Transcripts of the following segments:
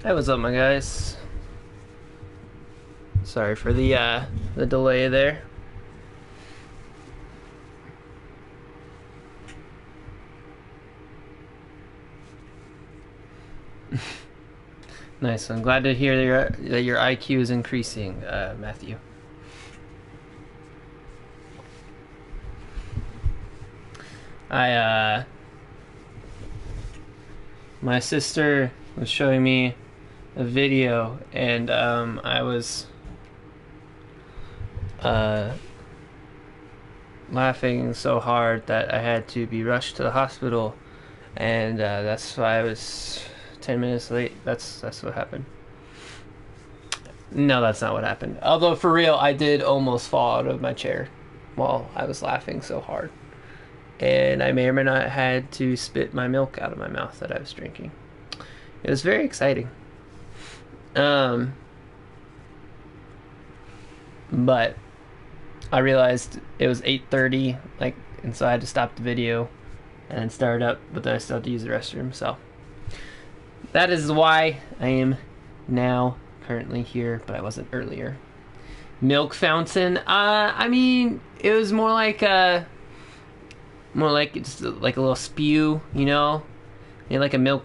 Hey, what's up, my guys? Sorry for the delay there. Nice. I'm glad to hear that your IQ is increasing, Matthew. I my sister was showing me a video, and I was laughing so hard that I had to be rushed to the hospital, and that's why I was 10 minutes late. That's what happened. No, that's not what happened. Although, for real, I did almost fall out of my chair while I was laughing so hard. And I may or may not had to spit my milk out of my mouth that I was drinking. It was very exciting. But I realized it was 8:30, and so I had to stop the video and then start up, but then I still had to use the restroom, so that is why I am now currently here, but I wasn't earlier. Milk fountain. I mean, it was more like just like a little spew, you know, like a milk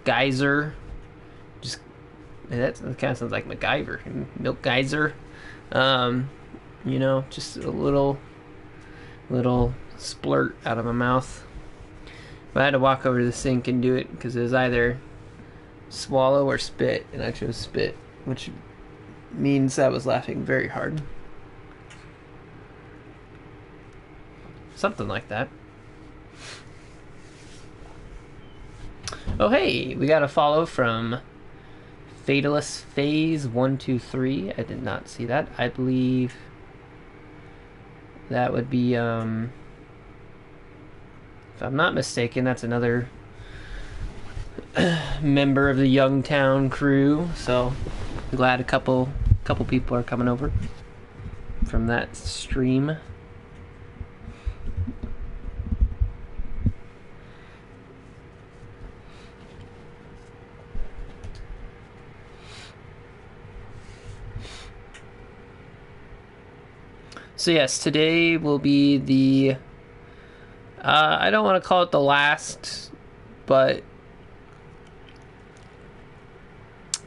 geyser. Just that kind of sounds like MacGyver. Milk geyser. You know, just a little splurt out of my mouth. But I had to walk over to the sink and do it because it was either swallow or spit, and I chose spit, which means I was laughing very hard. Something like that. Oh hey, we got a follow from Fatalist Phase 123. I did not see that. I believe that would be if I'm not mistaken, that's another member of the Youngtown crew. So I'm glad a couple people are coming over from that stream. So yes, today will be the I don't want to call it the last, but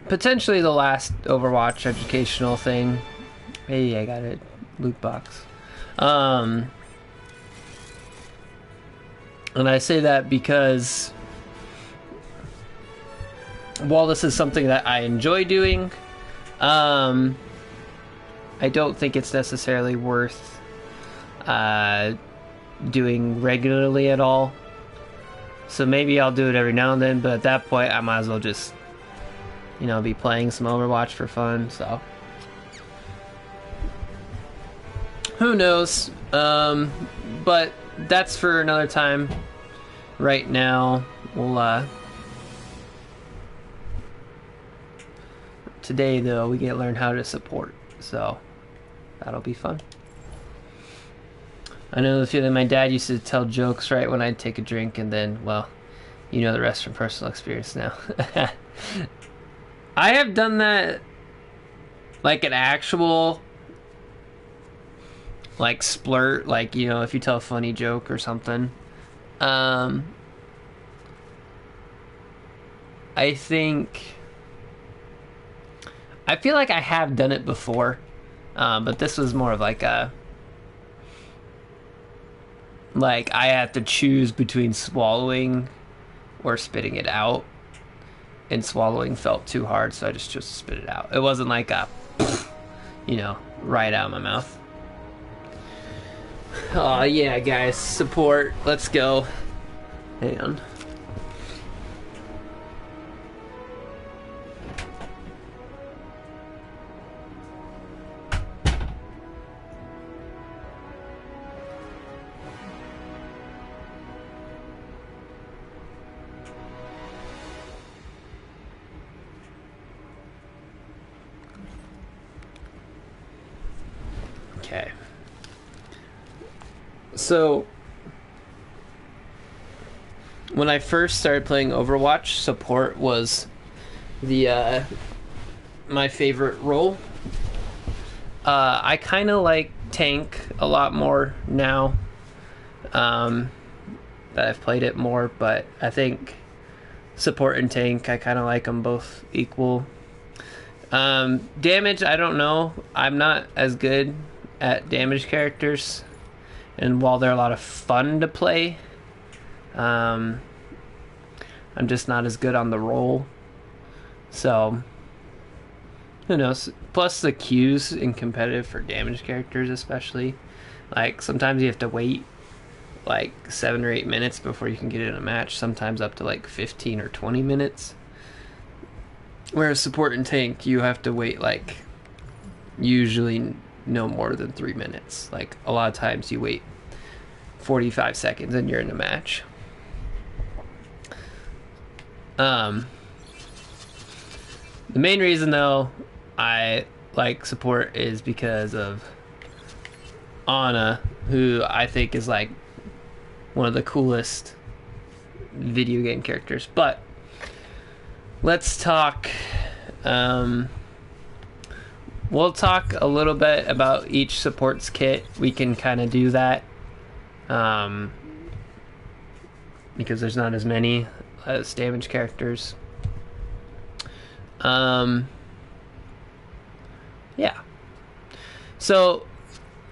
potentially the last Overwatch educational thing. Hey, I got a loot box. And I say that because while this is something that I enjoy doing, I don't think it's necessarily worth doing regularly at all. So maybe I'll do it every now and then, but at that point I might as well just, you know, be playing some Overwatch for fun, so who knows. But that's for another time. Right now we'll today though we get to learn how to support, so that'll be fun. I know the feeling. My dad used to tell jokes right when I'd take a drink, and then, well, you know the rest from personal experience now. I have done that, like an actual, like, splurt, like, you know, if you tell a funny joke or something. I feel like I have done it before, but this was more of like a, like, I have to choose between swallowing or spitting it out, and swallowing felt too hard, so I just chose to spit it out. It wasn't like a, you know, right out of my mouth. Oh yeah, guys, support. Let's go. Hang on. Okay. So, when I first started playing Overwatch, support was the my favorite role. I kind of like tank a lot more now that I've played it more, but I think support and tank, I kind of like them both equal. Damage, I don't know. I'm not as good at damage characters, and while they're a lot of fun to play, I'm just not as good on the role. So, who knows? Plus the queues in competitive for damage characters especially. Like, sometimes you have to wait like 7 or 8 minutes before you can get in a match. Sometimes up to like 15 or 20 minutes. Whereas support and tank, you have to wait like usually no more than 3 minutes. Like, a lot of times you wait 45 seconds and you're in a match. The main reason though I like support is because of Ana, who I think is like one of the coolest video game characters. But let's talk, we'll talk a little bit about each support's kit. We can kind of do that because there's not as many as damage characters. Yeah. So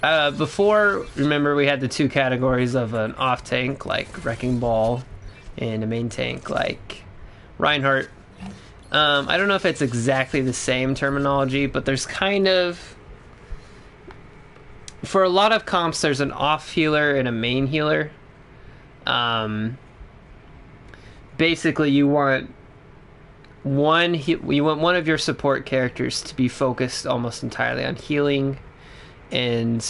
before, remember, we had the two categories of an off tank like Wrecking Ball and a main tank like Reinhardt. I don't know if it's exactly the same terminology, but there's kind of, for a lot of comps, there's an off healer and a main healer. Basically, you want one of your support characters to be focused almost entirely on healing, and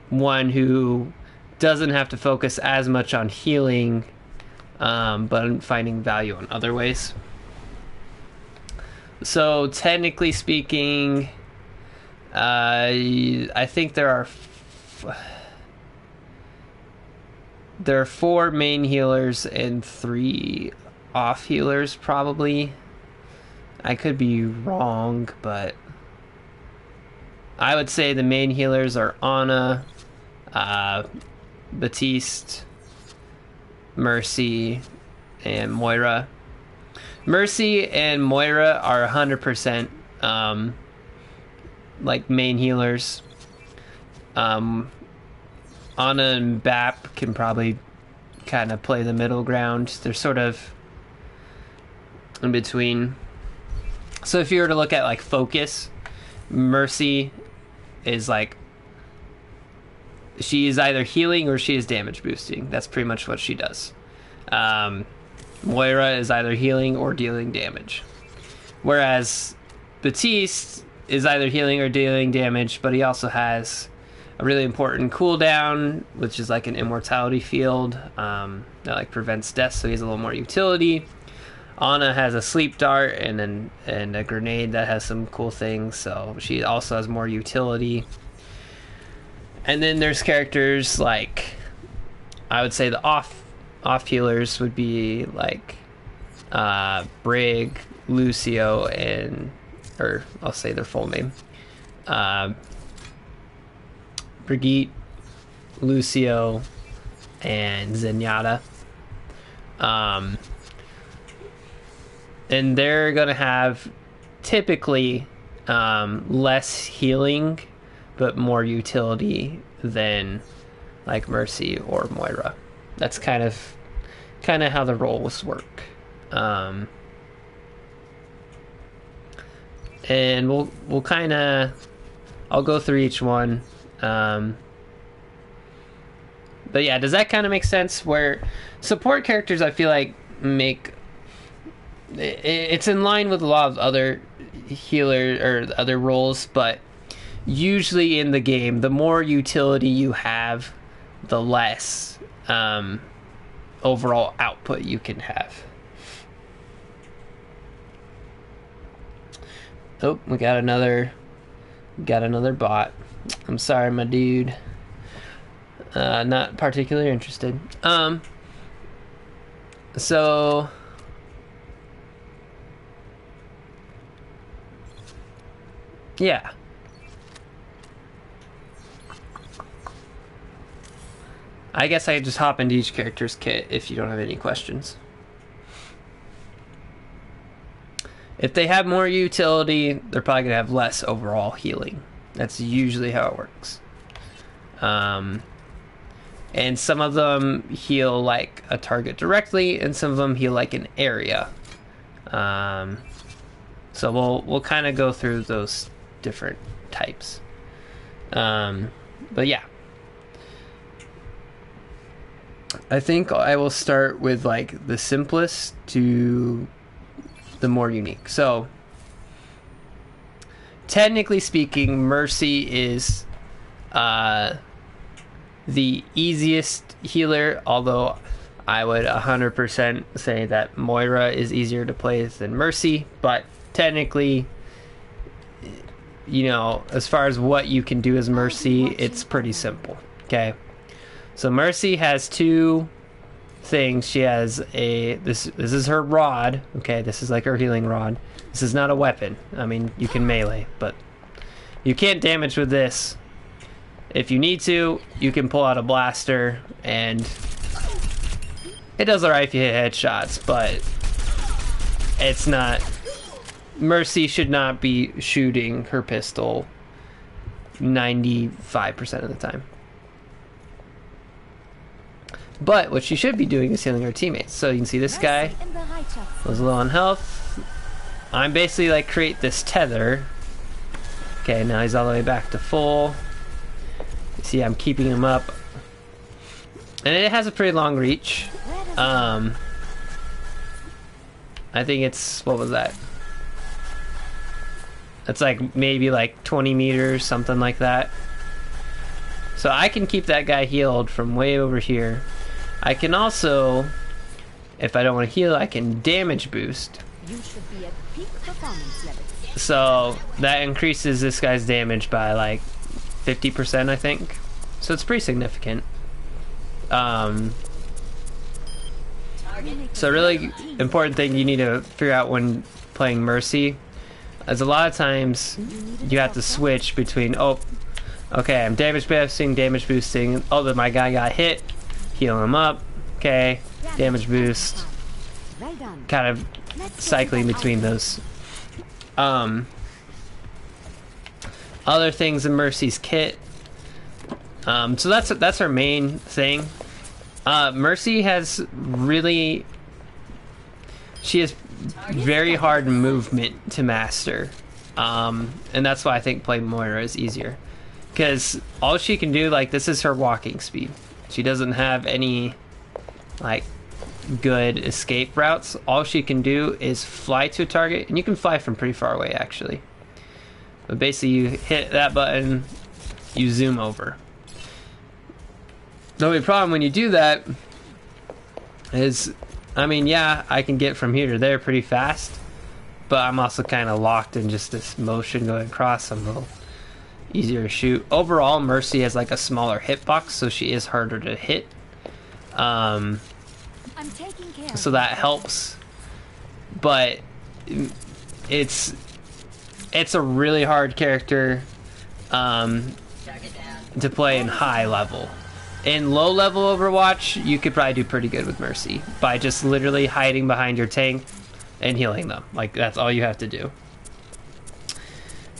one who doesn't have to focus as much on healing, but finding value in other ways. So technically speaking, I think there are 4 main healers and 3 off healers, probably. I could be wrong, but I would say the main healers are Ana, Baptiste, Mercy, and Moira. Mercy and Moira are 100% like main healers. Ana and Bap can probably kind of play the middle ground. They're sort of in between. So if you were to look at like focus, Mercy is like, she is either healing or she is damage boosting. That's pretty much what she does. Moira is either healing or dealing damage. Whereas Baptiste is either healing or dealing damage, but he also has a really important cooldown, which is like an immortality field that like prevents death, so he has a little more utility. Ana has a sleep dart and a grenade that has some cool things, so she also has more utility. And then there's characters like, I would say the off healers would be like Brig, Lucio, or I'll say their full name. Brigitte, Lucio, and Zenyatta. And they're going to have typically less healing but more utility than like Mercy or Moira. That's kind of how the roles work. And we'll kind of, I'll go through each one. But yeah, does that kind of make sense? Where support characters, I feel like, it's in line with a lot of other healer or other roles, but usually in the game, the more utility you have, the less overall output you can have. Oh, we got another bot. I'm sorry, my dude. Not particularly interested. So Yeah. I guess I could just hop into each character's kit if you don't have any questions. If they have more utility, they're probably going to have less overall healing. That's usually how it works. And some of them heal like a target directly, and some of them heal like an area. So we'll kind of go through those different types. But yeah. I think I will start with like the simplest to the more unique. So technically speaking, Mercy is the easiest healer, although I would 100% say that Moira is easier to play than Mercy, but technically, you know, as far as what you can do as Mercy, it's pretty simple. Okay, so Mercy has two things. She has a this is her rod. Okay, this is like her healing rod. This is not a weapon. I mean, you can melee, but you can't damage with this. If you need to, you can pull out a blaster, and it does alright if you hit headshots, but it's not. Mercy should not be shooting her pistol 95% of the time. But what she should be doing is healing her teammates. So you can see this guy was low on health. I'm basically like create this tether. Okay, now he's all the way back to full. You see, I'm keeping him up. And it has a pretty long reach. I think it's, what was that? That's like maybe like 20 meters, something like that. So I can keep that guy healed from way over here. I can also, if I don't want to heal, I can damage boost. You should be at peak performance level. So that increases this guy's damage by like 50%, I think. So it's pretty significant. So really important thing you need to figure out when playing Mercy is a lot of times you have to switch between, oh, okay, I'm damage boosting, oh, my guy got hit, heal him up, okay, damage boost, kind of cycling between those. Other things in Mercy's kit, so that's her main thing. Mercy has really, she has very hard movement to master, and that's why I think playing Moira is easier, because all she can do, like, this is her walking speed. She doesn't have any like good escape routes. All she can do is fly to a target, and you can fly from pretty far away actually, but basically you hit that button, you zoom over. The only problem when you do that is, I mean, yeah, I can get from here to there pretty fast, but I'm also kind of locked in just this motion going across. I'm a little easier to shoot. Overall, Mercy has like a smaller hitbox, so she is harder to hit. I'm taking care. So that helps, but it's a really hard character to play in high level. In low level Overwatch, you could probably do pretty good with Mercy by just literally hiding behind your tank and healing them. Like, that's all you have to do.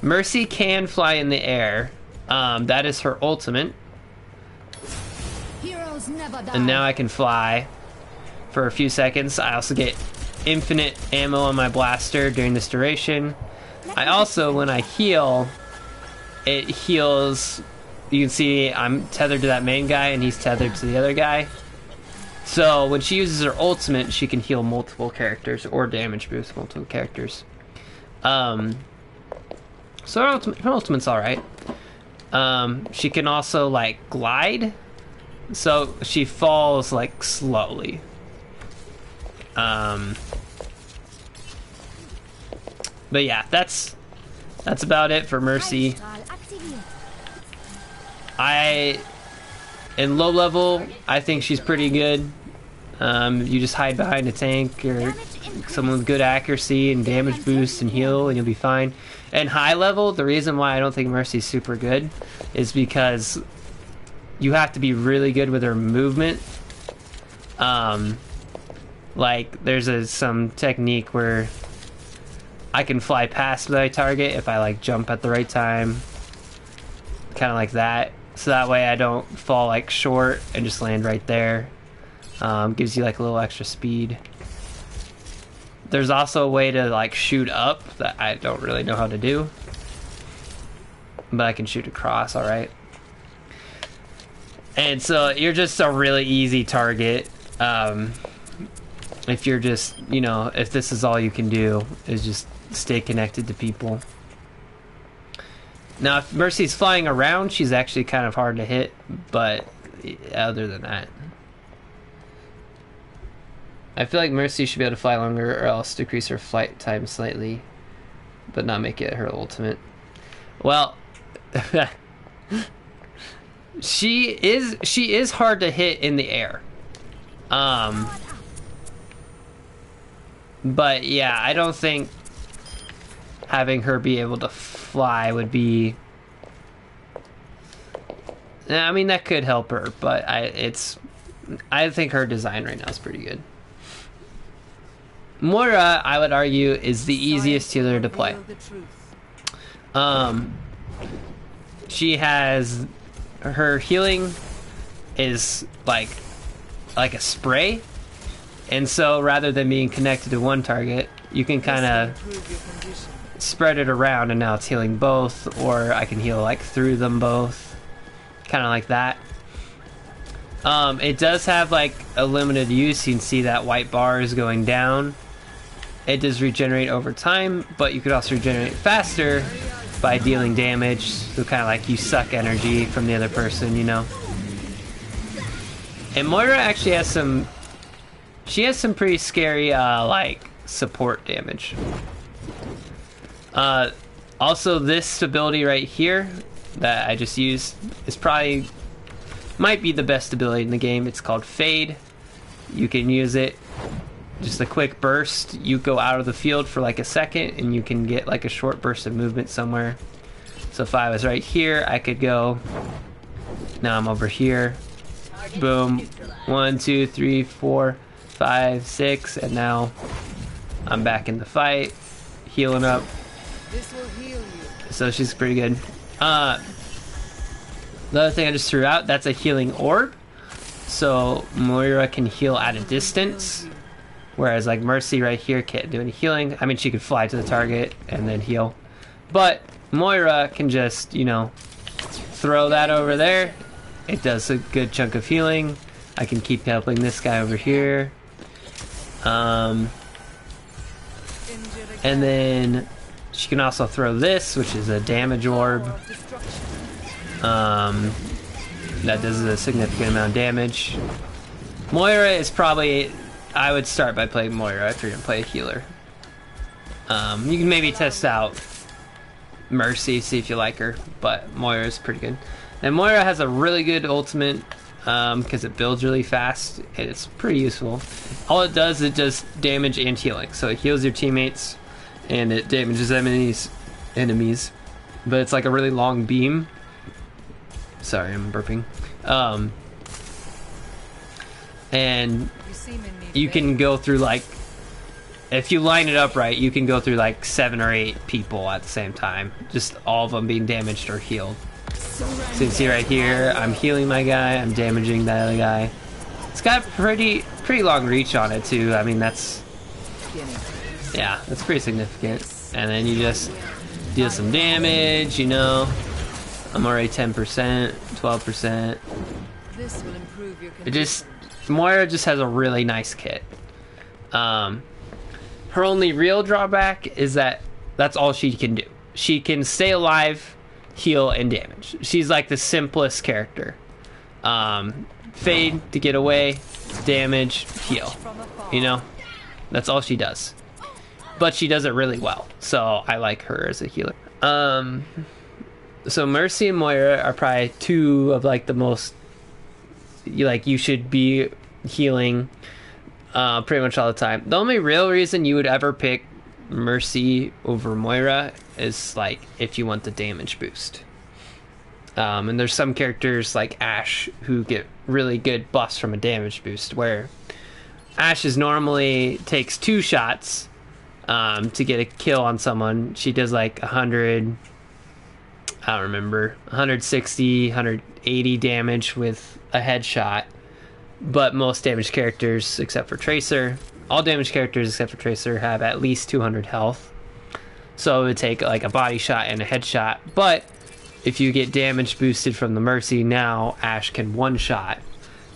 Mercy can fly in the air. That is her ultimate. Heroes never die. And now I can fly for a few seconds. I also get infinite ammo on my blaster during this duration. I also, when I heal, it heals. You can see I'm tethered to that main guy and he's tethered to the other guy. So when she uses her ultimate, she can heal multiple characters or damage boost multiple characters. So her ultimate's alright. She can also like glide. So she falls like slowly. But yeah, that's about it for Mercy. In low level, I think she's pretty good. You just hide behind a tank or Damage increase. someone with good accuracy and damage boost and heal, and you'll be fine. And high level, the reason why I don't think Mercy's super good is because you have to be really good with her movement. Like there's some technique where I can fly past my target if I like jump at the right time, kind of like that. So that way I don't fall like short and just land right there. Gives you like a little extra speed. There's also a way to like shoot up that I don't really know how to do, but I can shoot across, all right. And so you're just a really easy target. If you're just, you know, if this is all you can do is just stay connected to people. Now, if Mercy's flying around, she's actually kind of hard to hit, but other than that, I feel like Mercy should be able to fly longer or else decrease her flight time slightly, but not make it her ultimate. Well, she is hard to hit in the air. But yeah, I don't think having her be able to fly would be... I mean, that could help her, but I think her design right now is pretty good. Moira, I would argue, is the easiest healer to play. She has... Her healing is like a spray. And so rather than being connected to one target, you can kind of spread it around, and now it's healing both, or I can heal like through them both. Kind of like that. It does have like a limited use. You can see that white bar is going down. It does regenerate over time, but you could also regenerate faster by dealing damage. So kind of like you suck energy from the other person, you know. And Moira actually has some... She has some pretty scary, like, support damage. Also, this ability right here that I just used is probably... might be the best ability in the game. It's called Fade. You can use it. Just a quick burst. You go out of the field for like a second, and you can get like a short burst of movement somewhere. So if I was right here, I could go... Now I'm over here. Boom. 1, 2, 3, 4... 5, 6, and now I'm back in the fight, healing up. This will heal you. So she's pretty good. The other thing I just threw out, that's a healing orb. So Moira can heal at a distance, whereas like Mercy right here can't do any healing. I mean, she could fly to the target and then heal, but Moira can just, you know, throw that over there. It does a good chunk of healing. I can keep helping this guy over here. And then she can also throw this, which is a damage orb. That does a significant amount of damage. Moira is probably... I would start by playing Moira if you're going to play a healer. You can maybe test out Mercy, see if you like her, but Moira is pretty good. And Moira has a really good ultimate, because it builds really fast, and it's pretty useful. All it does is just damage and healing. So it heals your teammates, and it damages enemies. But it's like a really long beam. Sorry, I'm burping. And you can go through like... If you line it up right, you can go through like 7 or 8 people at the same time. Just all of them being damaged or healed. So you can see right here, I'm healing my guy, I'm damaging that other guy. It's got pretty long reach on it too. I mean, that's... Yeah, that's pretty significant. And then you just deal some damage, you know. I'm already 10%, 12%. This will improve your It just... Moira just has a really nice kit. Her only real drawback is that that's all she can do. She can stay alive, heal, and damage. She's like the simplest character. Fade to get away, damage, heal. You know? That's all she does. But she does it really well. So I like her as a healer. So Mercy and Moira are probably two of like the most... you should be healing. pretty much all the time. The only real reason you would ever pick Mercy over Moira is like if you want the damage boost. And there's some characters like Ashe who get really good buffs from a damage boost, where Ashe is normally takes 2 shots to get a kill on someone. She does like 100, I don't remember, 160, 180 damage with a headshot. But most damaged characters, except for Tracer, all damaged characters except for Tracer have at least 200 health. So it would take like a body shot and a headshot. But if you get damage boosted from the Mercy, now Ashe can one-shot.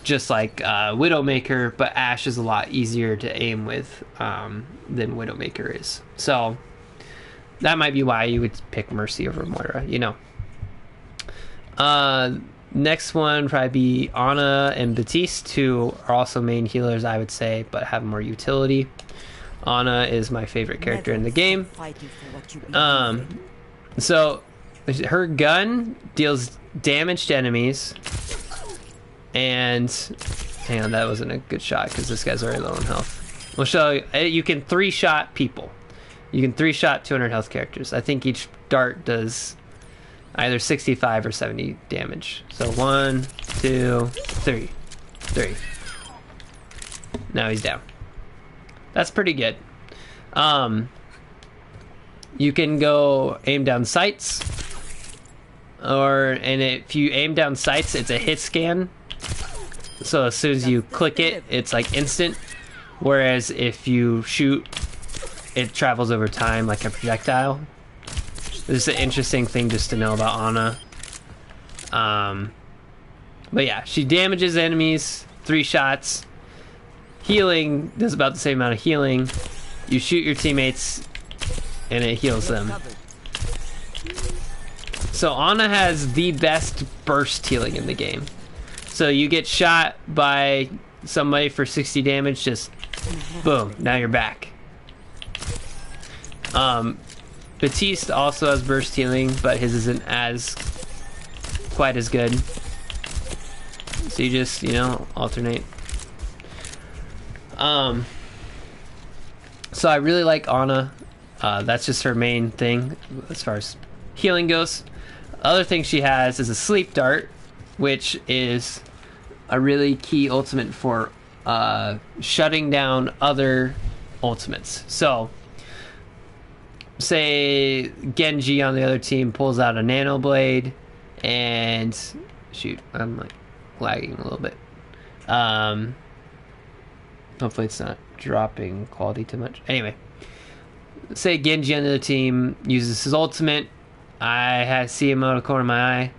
Just like Widowmaker, but Ashe is a lot easier to aim with than Widowmaker is. So that might be why you would pick Mercy over Moira, you know. Next one probably be Ana and Baptiste, who are also main healers, I would say, but have more utility. Ana is my favorite character in the game. So her gun deals damage to enemies, and hang on, that wasn't a good shot because this guy's already low on health. We'll show you. You can 3-shot people. You can 3-shot 200 health characters. I think each dart does either 65 or 70 damage. So 1, 2, 3. Now he's down. That's pretty good. You can go aim down sights, and if you aim down sights, it's a hit scan. So as soon as you click it, it's like instant. Whereas if you shoot, it travels over time like a projectile. This is an interesting thing just to know about Ana. But yeah, she damages enemies, 3 shots. Healing does about the same amount of healing. You shoot your teammates, and it heals them. So Ana has the best burst healing in the game. So you get shot by somebody for 60 damage, just boom, now you're back. Baptiste also has burst healing, but his isn't as quite as good. So you just, you know, alternate. So I really like Ana. That's just her main thing as far as healing goes. Other thing she has is a sleep dart, which is a really key ultimate for shutting down other ultimates. So say Genji on the other team pulls out a nano blade, and shoot, I'm like lagging a little bit. Hopefully it's not dropping quality too much. Anyway, say Genji on the other team uses his ultimate. I see him out of the corner of my eye.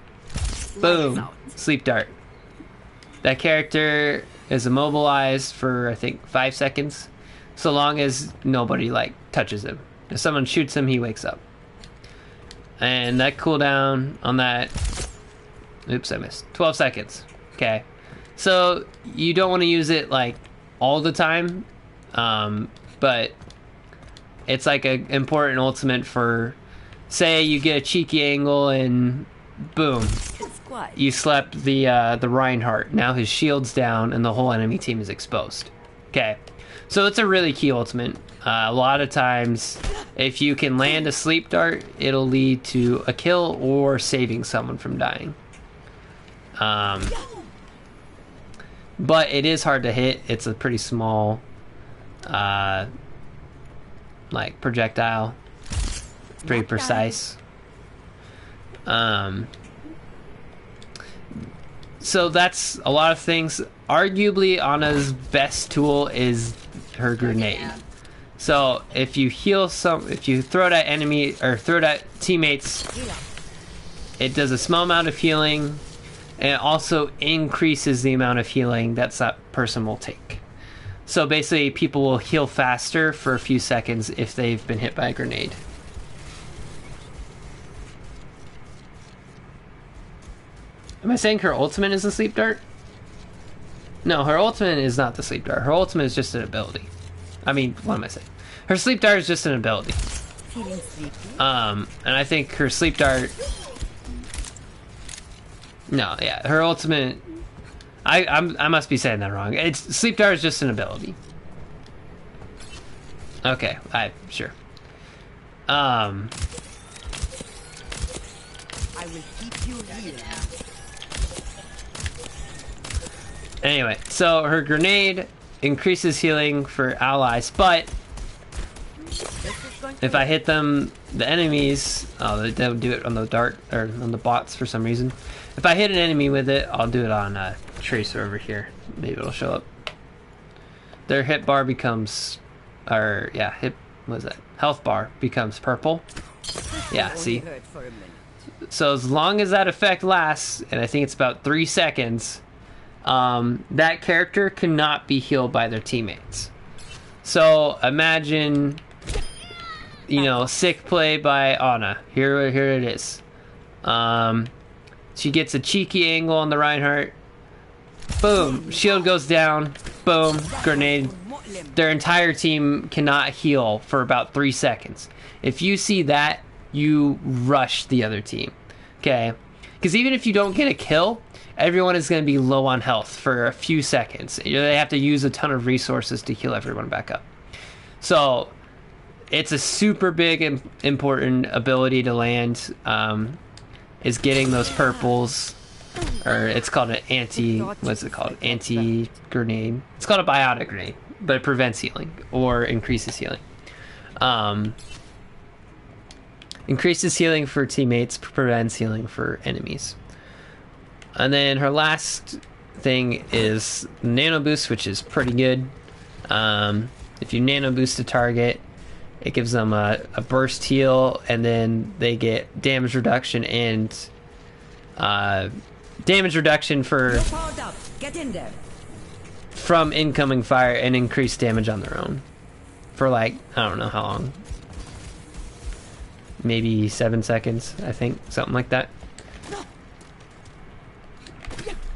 Boom, sleep dart. That character is immobilized for I think 5 seconds, so long as nobody like touches him. If someone shoots him, he wakes up. And that cooldown on that, oops, I missed, 12 seconds. Okay, so you don't want to use it like all the time, but it's like an important ultimate for, say you get a cheeky angle and boom, you slept the Reinhardt. Now his shield's down and the whole enemy team is exposed. Okay, so it's a really key ultimate. A lot of times, if you can land a sleep dart, it'll lead to a kill or saving someone from dying. But it is hard to hit. It's a pretty small, like projectile, pretty precise. So that's a lot of things. Arguably, Ana's best tool is her grenade. So if you if you throw it at enemy or throw it at teammates, it does a small amount of healing, and it also increases the amount of healing that person will take. So basically, people will heal faster for a few seconds if they've been hit by a grenade. Am I saying her ultimate is the sleep dart? No, her ultimate is not the sleep dart. Her ultimate is just an ability. I mean, what am I saying? Her sleep dart is just an ability. And I think her sleep dart... No, yeah, her ultimate... I must be saying that wrong. Sleep dart is just an ability. Okay, sure. I will keep you here. Anyway, so her grenade increases healing for allies, but if I hit them, the enemies, oh, they don't do it on the dart or on the bots for some reason. If I hit an enemy with it, I'll do it on Tracer over here. Maybe it'll show up. Their hit bar becomes, or yeah, what is that? Health bar becomes purple. Yeah, see. Hurt for a minute. So as long as that effect lasts, and I think it's about 3 seconds, that character cannot be healed by their teammates. So imagine, you know, sick play by Ana. Here it is. She gets a cheeky angle on the Reinhardt. Boom, shield goes down. Boom, grenade. Their entire team cannot heal for about 3 seconds. If you see that, you rush the other team. Okay? Because even if you don't get a kill, everyone is going to be low on health for a few seconds. They have to use a ton of resources to heal everyone back up. So it's a super big important ability to land, is getting those purples, or it's called an what's it called? Anti-grenade. It's called a biotic grenade, but it prevents healing or increases healing. Increases healing for teammates, prevents healing for enemies. And then her last thing is nano boost, which is pretty good. If you nano boost a target, it gives them a burst heal, and then they get damage reduction and damage reduction for Get in there. from incoming fire and increased damage on their own for like, I don't know how long, maybe 7 seconds, I think, something like that.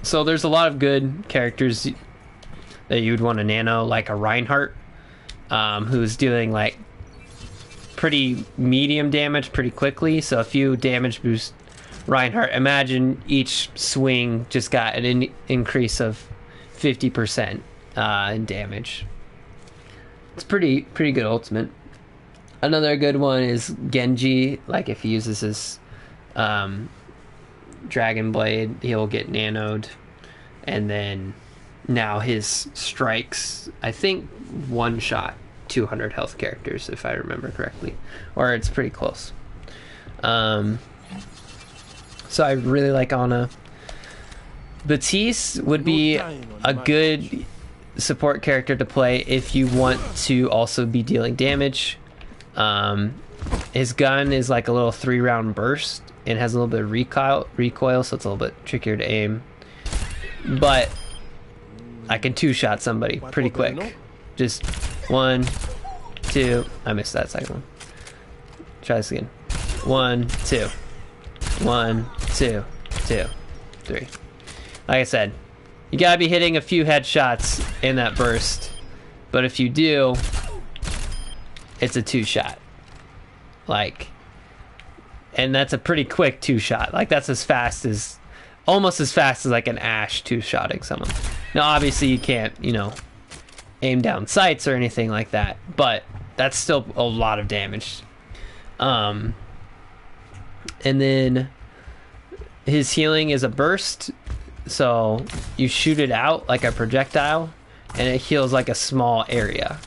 So there's a lot of good characters that you would want to nano, like a Reinhardt, who's doing like pretty medium damage pretty quickly. So if you damage boost Reinhardt, imagine each swing just got an increase of 50% in damage. It's pretty good ultimate. Another good one is Genji. Like if he uses his Dragon Blade, he'll get nanoed, and then now his strikes, I think, one shot 200 health characters, if I remember correctly, or it's pretty close. So I really like Ana. Baptiste would be a good support character to play if you want to also be dealing damage. His gun is like a little 3-round burst and has a little bit of recoil, so it's a little bit trickier to aim. But I can 2-shot somebody pretty quick. Just 1, 2. I missed that second one. Try this again. 1, 2. 1, 2, 2, 3. Like I said, you gotta be hitting a few headshots in that burst. But if you do, it's a 2-shot. Like, and that's a pretty quick 2-shot. Like that's almost as fast as like an Ashe 2-shotting someone. Now obviously you can't, aim down sights or anything like that, but that's still a lot of damage. And then his healing is a burst, so you shoot it out like a projectile and it heals like a small area.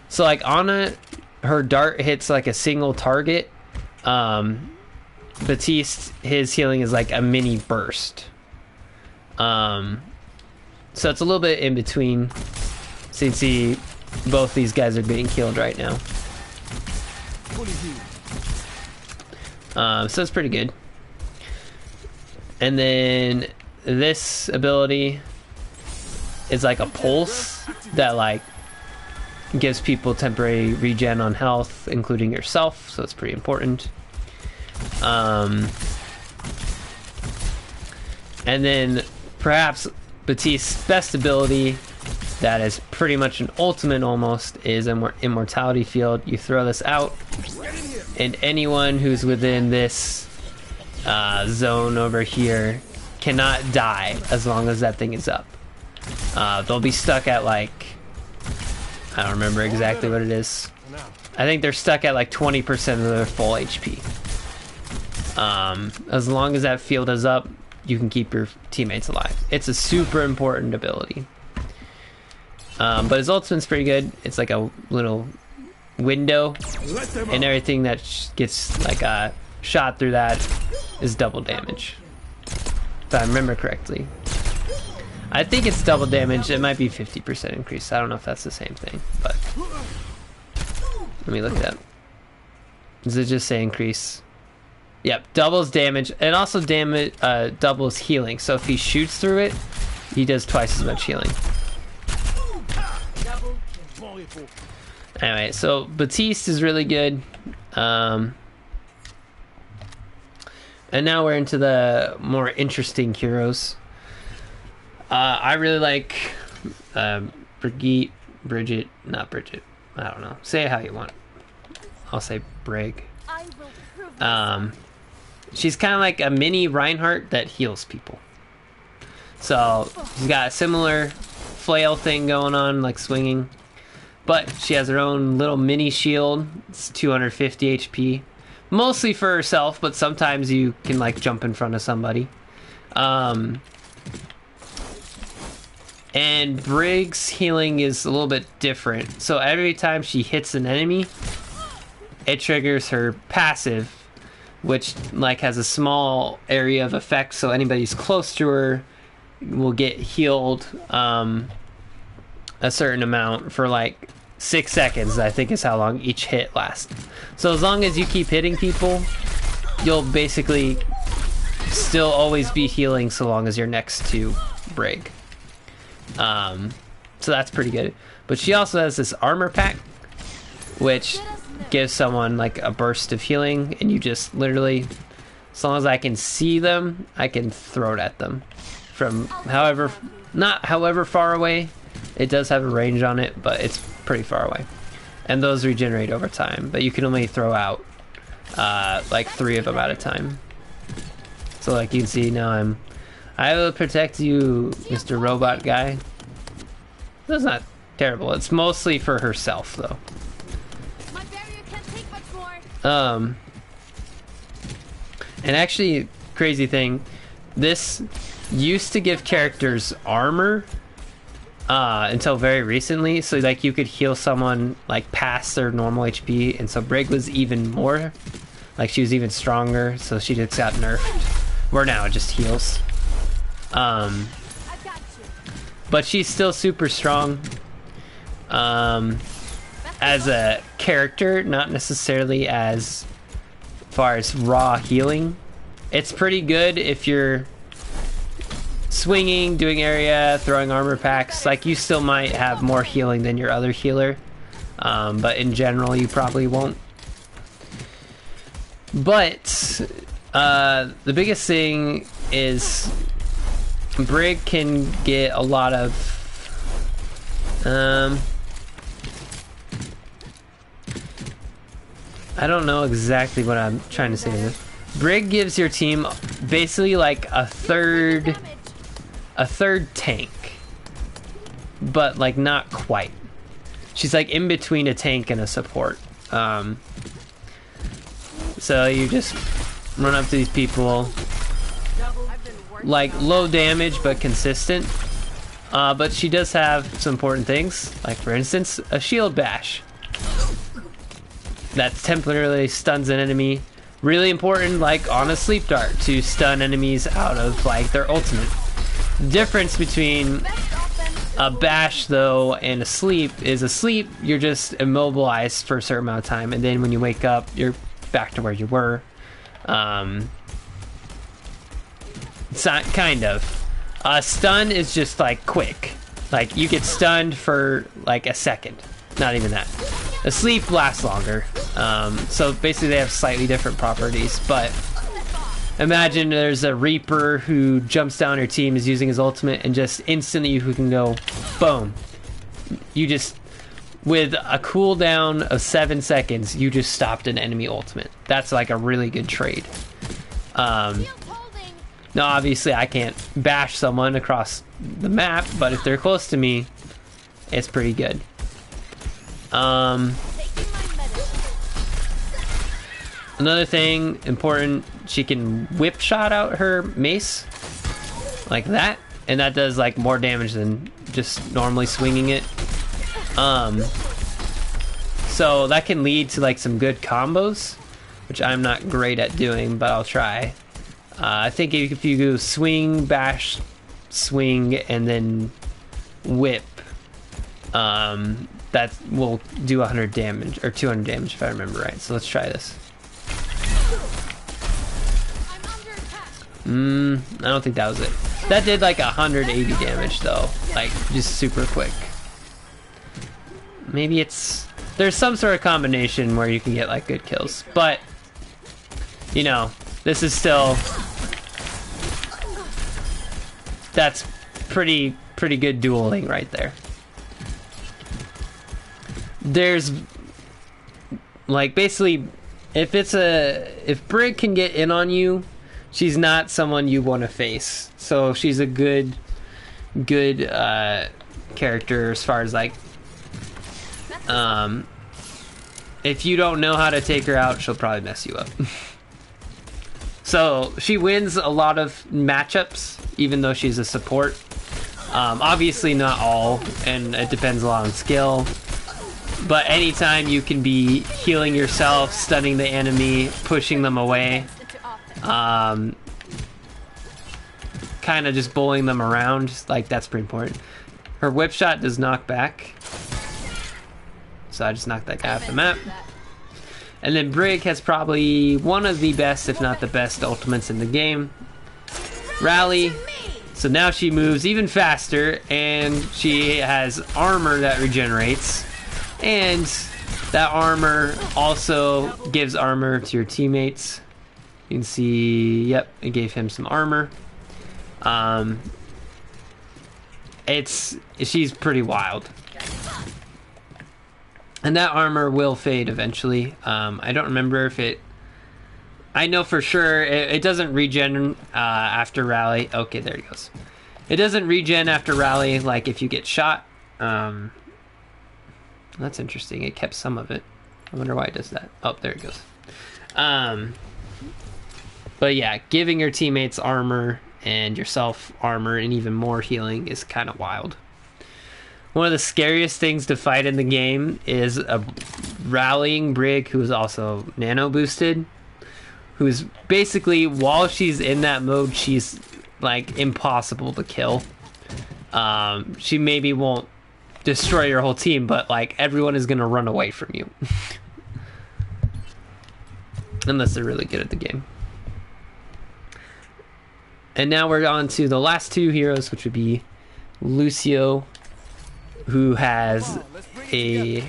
So like Ana, her dart hits like a single target. Baptiste, his healing is like a mini burst. So it's a little bit in between. So you can see both these guys are being killed right now. So it's pretty good. And then this ability is like a pulse that like gives people temporary regen on health, including yourself, so it's pretty important. And then perhaps Baptiste's best ability, that is pretty much an ultimate almost, is Immortality Field. You throw this out, and anyone who's within this zone over here cannot die as long as that thing is up. They'll be stuck at like, I don't remember exactly what it is. I think they're stuck at like 20% of their full HP. As long as that field is up, you can keep your teammates alive. It's a super important ability. But his ultimate's pretty good. It's like a little window, and everything that gets like shot through that is double damage. If I remember correctly. I think it's double damage. It might be 50% increase. I don't know if that's the same thing, but let me look it up. Does it just say increase? Yep, doubles damage, and also doubles healing. So if he shoots through it, he does twice as much healing. Anyway, so Batiste is really good. And now we're into the more interesting heroes. I really like Bridget, not Bridget. I don't know. Say it how you want. I'll say Brig. She's kind of like a mini Reinhardt that heals people. So she's got a similar flail thing going on, like swinging. But she has her own little mini shield. It's 250 HP. Mostly for herself, but sometimes you can like jump in front of somebody. And Brig's healing is a little bit different. So every time she hits an enemy, it triggers her passive, which like has a small area of effect. So anybody who's close to her will get healed a certain amount for like 6 seconds, I think is how long each hit lasts. So as long as you keep hitting people, you'll basically still always be healing so long as you're next to Brig. So that's pretty good. But she also has this armor pack, which gives someone like a burst of healing, and you just literally, as long as I can see them, I can throw it at them from not however far away. It does have a range on it, but it's pretty far away, and those regenerate over time, but you can only throw out like 3 of them at a time. So like you can see now I will protect you, Mr. Robot Guy. That's not terrible. It's mostly for herself though. My barrier can't take much more. And actually, crazy thing, this used to give characters armor until very recently, so like you could heal someone like past their normal HP, and so Brig was even more, like she was even stronger, so she just got nerfed, where now it just heals. But she's still super strong as a character, not necessarily as far as raw healing. It's pretty good if you're swinging, doing area, throwing armor packs. Like you still might have more healing than your other healer, but in general you probably won't. But the biggest thing is Brig can get a lot of I don't know exactly what I'm trying to say here. Brig gives your team basically like a third tank, but like not quite. She's like in between a tank and a support. So you just run up to these people, like low damage but consistent. But she does have some important things, like for instance a shield bash that temporarily stuns an enemy. Really important, like on a sleep dart, to stun enemies out of like their ultimate. The difference between a bash though and a sleep is a sleep you're just immobilized for a certain amount of time, and then when you wake up you're back to where you were. It's not kind of. Stun is just like quick, like you get stunned for like a second, not even that. A sleep lasts longer. So basically they have slightly different properties, but imagine there's a Reaper who jumps down your team, is using his ultimate, and just instantly you can go boom. You just, with a cooldown of 7 seconds, you just stopped an enemy ultimate. That's like a really good trade. Now obviously I can't bash someone across the map, but if they're close to me, it's pretty good. Another thing important, she can whip shot out her mace like that, and that does like more damage than just normally swinging it. So that can lead to like some good combos, which I'm not great at doing, but I'll try. I think if you go swing, bash, swing, and then whip, that will do 100 damage, or 200 damage if I remember right. So let's try this. I don't think that was it. That did like 180 damage though, like just super quick. Maybe there's some sort of combination where you can get like good kills, but you know, this is still, that's pretty good dueling right there. There's like basically, if Brig can get in on you, she's not someone you want to face. So she's a good character as far as like, if you don't know how to take her out, she'll probably mess you up. So she wins a lot of matchups, even though she's a support. Obviously not all, and it depends a lot on skill. But anytime you can be healing yourself, stunning the enemy, pushing them away, kind of just bullying them around, like that's pretty important. Her whip shot does knock back, so I just knocked that guy off the map. And then Brig has probably one of the best, if not the best, ultimates in the game. Rally. So now she moves even faster, and she has armor that regenerates. And that armor also gives armor to your teammates. You can see, yep, it gave him some armor. She's pretty wild. And that armor will fade eventually. I don't remember if I know for sure it doesn't regen after rally. Okay, there it goes. It doesn't regen after rally, like if you get shot. That's interesting. It kept some of it. I wonder why it does that. Oh, there it goes. But yeah, giving your teammates armor and yourself armor and even more healing is kind of wild. One of the scariest things to fight in the game is a rallying Brig who is also nano boosted, who's basically, while she's in that mode, she's like impossible to kill. She maybe won't destroy your whole team, but like everyone is gonna run away from you. Unless they're really good at the game. And now we're on to the last two heroes, which would be Lucio, who has a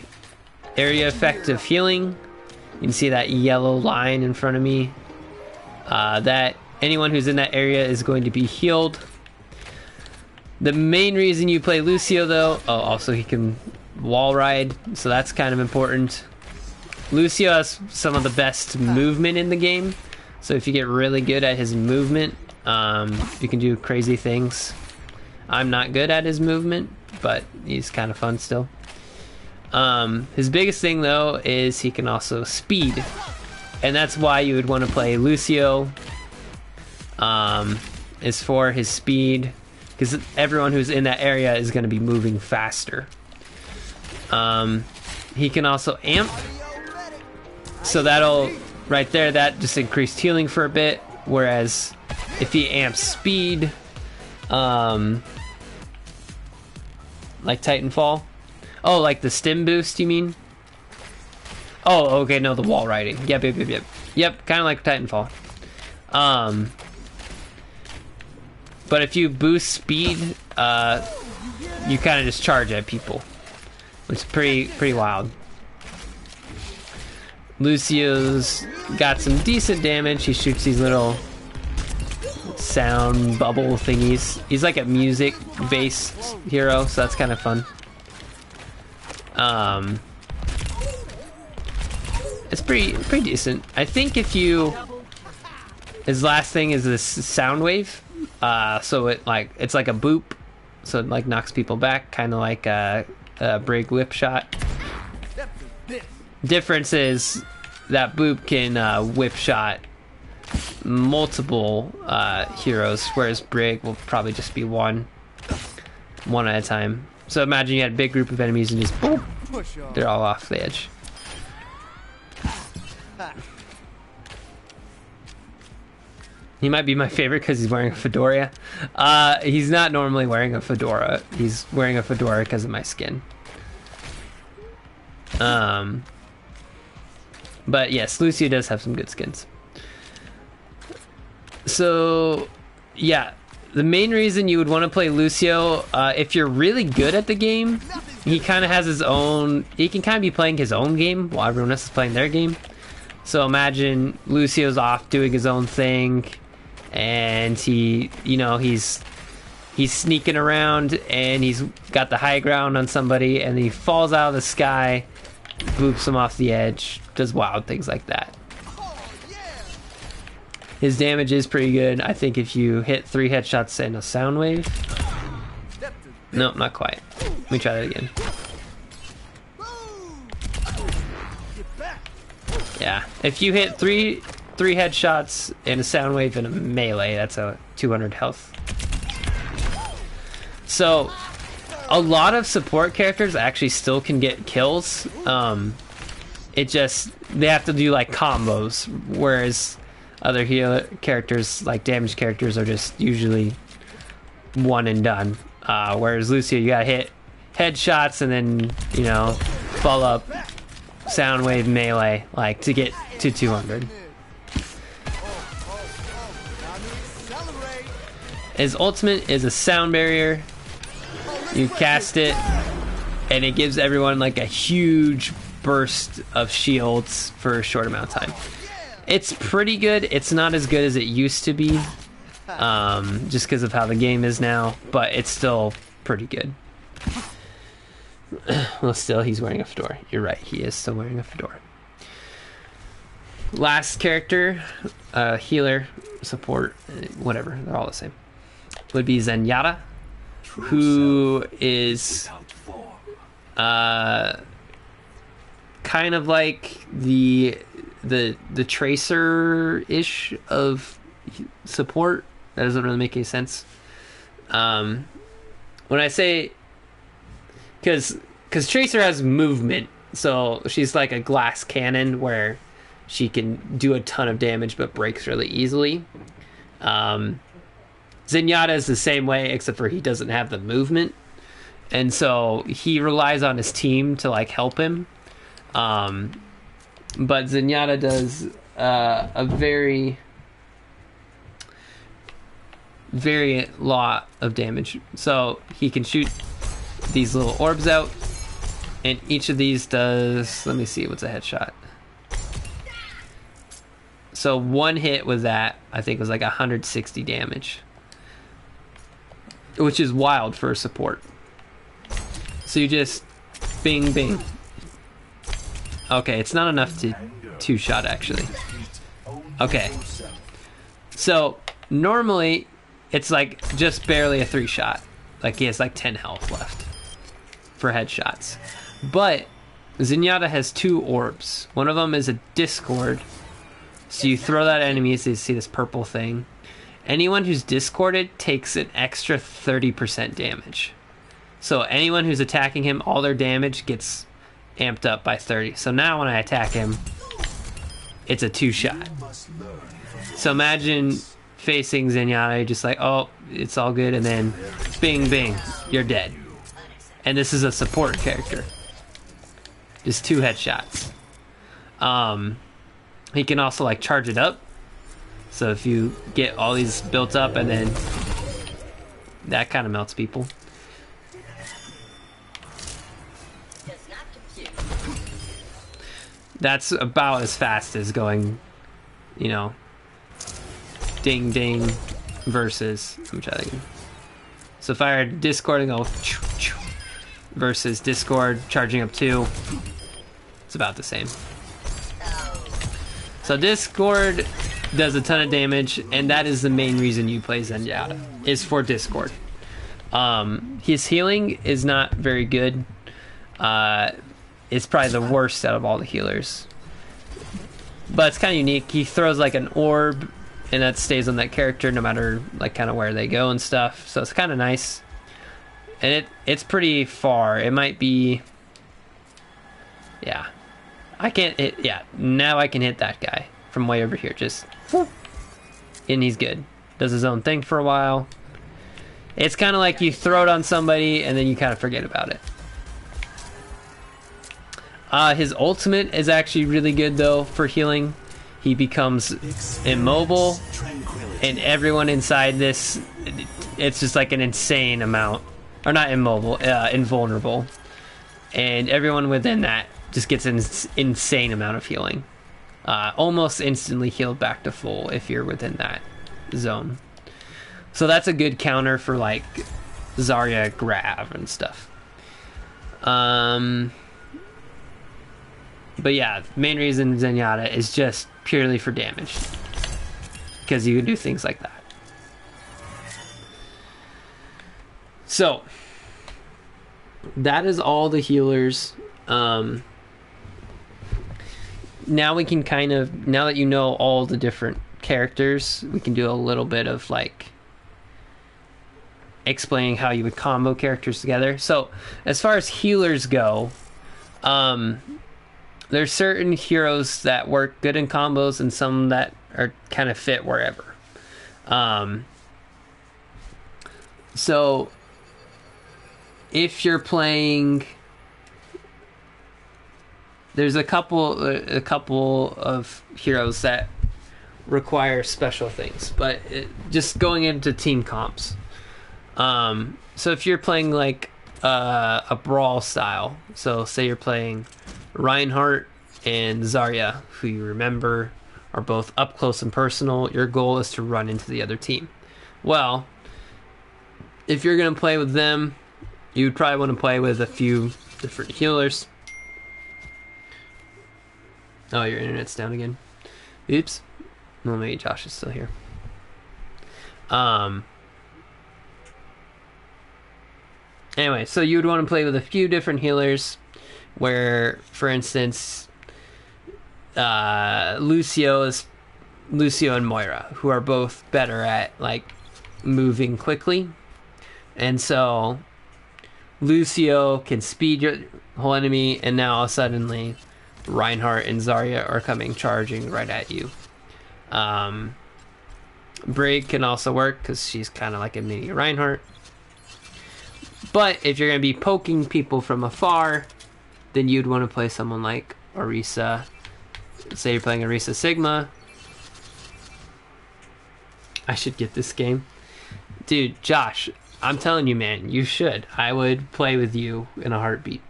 area effect of healing. You can see that yellow line in front of me. That anyone who's in that area is going to be healed. The main reason you play Lucio though, also he can wall ride, so that's kind of important. Lucio has some of the best movement in the game, so if you get really good at his movement, you can do crazy things. I'm not good at his movement, but he's kind of fun still. His biggest thing though is he can also speed, and that's why you would want to play Lucio, is for his speed, because everyone who's in that area is going to be moving faster. He can also amp, so that'll, right there, that just increased healing for a bit, whereas if he amps speed, like Titanfall. Oh, like the stim boost, you mean? Oh, okay, no, the wall riding. Yep, kind of like Titanfall. But if you boost speed, you kind of just charge at people, which is pretty wild. Lucio's got some decent damage. He shoots these little sound bubble thingies. He's like a music-based hero, so that's kind of fun. It's pretty decent. I think if you, his last thing is this sound wave. So it's like a boop, so it like knocks people back, kind of like a Brig whip shot. Difference is that boop can whip shot multiple heroes, whereas Brig will probably just be one at a time. So imagine you had a big group of enemies and just boom, they're all off the edge. He might be my favorite because he's wearing a fedora. He's not normally wearing a fedora. He's wearing a fedora because of my skin. But yes, Lucio does have some good skins. So, yeah, the main reason you would want to play Lucio, if you're really good at the game, he kind of has his own... He can kind of be playing his own game while everyone else is playing their game. So imagine Lucio's off doing his own thing, and he, you know, he's sneaking around, and he's got the high ground on somebody, and he falls out of the sky, boops him off the edge, does wild things like that. His damage is pretty good. I think if you hit 3 headshots and a sound wave... Nope, not quite. Let me try that again. Yeah, if you hit three headshots and a sound wave and a melee, that's a 200 health. So, a lot of support characters actually still can get kills. It just, they have to do like combos, whereas other healer characters, like damage characters, are just usually one and done. Whereas Lucio, you gotta hit headshots and then, you know, follow up sound wave melee, like, to get to 200. His ultimate is a sound barrier. You cast it, and it gives everyone like a huge burst of shields for a short amount of time. It's pretty good. It's not as good as it used to be, just because of how the game is now, but it's still pretty good. Well, still, he's wearing a fedora. You're right, he is still wearing a fedora. Last character, healer, support, whatever, they're all the same, would be Zenyatta, who is kind of like the Tracer-ish of support. That doesn't really make any sense. When I say, because Tracer has movement, so she's like a glass cannon where she can do a ton of damage but breaks really easily. Zenyatta is the same way, except for he doesn't have the movement, and so he relies on his team to like help him. But Zenyatta does a very lot of damage. So he can shoot these little orbs out, and each of these does, let me see, what's a headshot? So one hit with that, I think, was like 160 damage, which is wild for a support. So you just bing bing. Okay, it's not enough to two-shot, actually. Okay. So, normally, it's like just barely a 3-shot. Like, he has like 10 health left for headshots. But, Zenyatta has 2 orbs. One of them is a Discord. So you throw that at enemies, they see this purple thing. Anyone who's discorded takes an extra 30% damage. So anyone who's attacking him, all their damage gets amped up by 30. So now when I attack him, it's a 2-shot. So imagine facing Zenyatta, just like, oh, it's all good, and then bing, bing, you're dead. And this is a support character. Just 2 headshots. He can also like charge it up. So if you get all these built up, and then that kind of melts people. That's about as fast as going, you know, ding ding versus, let me try that again. So if I were Discord and go versus Discord charging up 2, it's about the same. So Discord does a ton of damage, and that is the main reason you play Zenyatta, is for Discord. His healing is not very good. It's probably the worst out of all the healers. but it's kind of unique. He throws like an orb, and that stays on that character no matter like kind of where they go and stuff. So it's kind of nice, and it's pretty far. It might be, yeah. I can't hit. Yeah, now I can hit that guy from way over here. Just, whoop, and he's good. Does his own thing for a while. It's kind of like you throw it on somebody and then you kind of forget about it. His ultimate is actually really good though for healing. He becomes immobile, and everyone inside this, it's just like an insane amount, or not immobile, invulnerable, and everyone within that just gets an insane amount of healing. Almost instantly healed back to full if you're within that zone. So that's a good counter for like Zarya, Grav, and stuff. But yeah, main reason Zenyatta is just purely for damage, because you can do things like that. So that is all the healers. Now we can kind of, now that you know all the different characters, we can do a little bit of like explaining how you would combo characters together. So as far as healers go, there's certain heroes that work good in combos and some that are kind of fit wherever. So if you're playing, there's a couple of heroes that require special things, but just going into team comps. So if you're playing like a brawl style, so say you're playing Reinhardt and Zarya, who you remember are both up close and personal, your goal is to run into the other team. Well, if you're going to play with them, you'd probably want to play with a few different healers. Oh, your internet's down again. Oops. Well, maybe Josh is still here. Anyway, so you would want to play with a few different healers where, for instance, Lucio and Moira, who are both better at like moving quickly. And so Lucio can speed your whole enemy, and now suddenly Reinhardt and Zarya are coming charging right at you. Brig can also work because she's kind of like a mini Reinhardt. But if you're going to be poking people from afar, then you'd want to play someone like Orisa. Say you're playing Orisa Sigma. I should get this game. Dude, Josh, I'm telling you, man, you should. I would play with you in a heartbeat.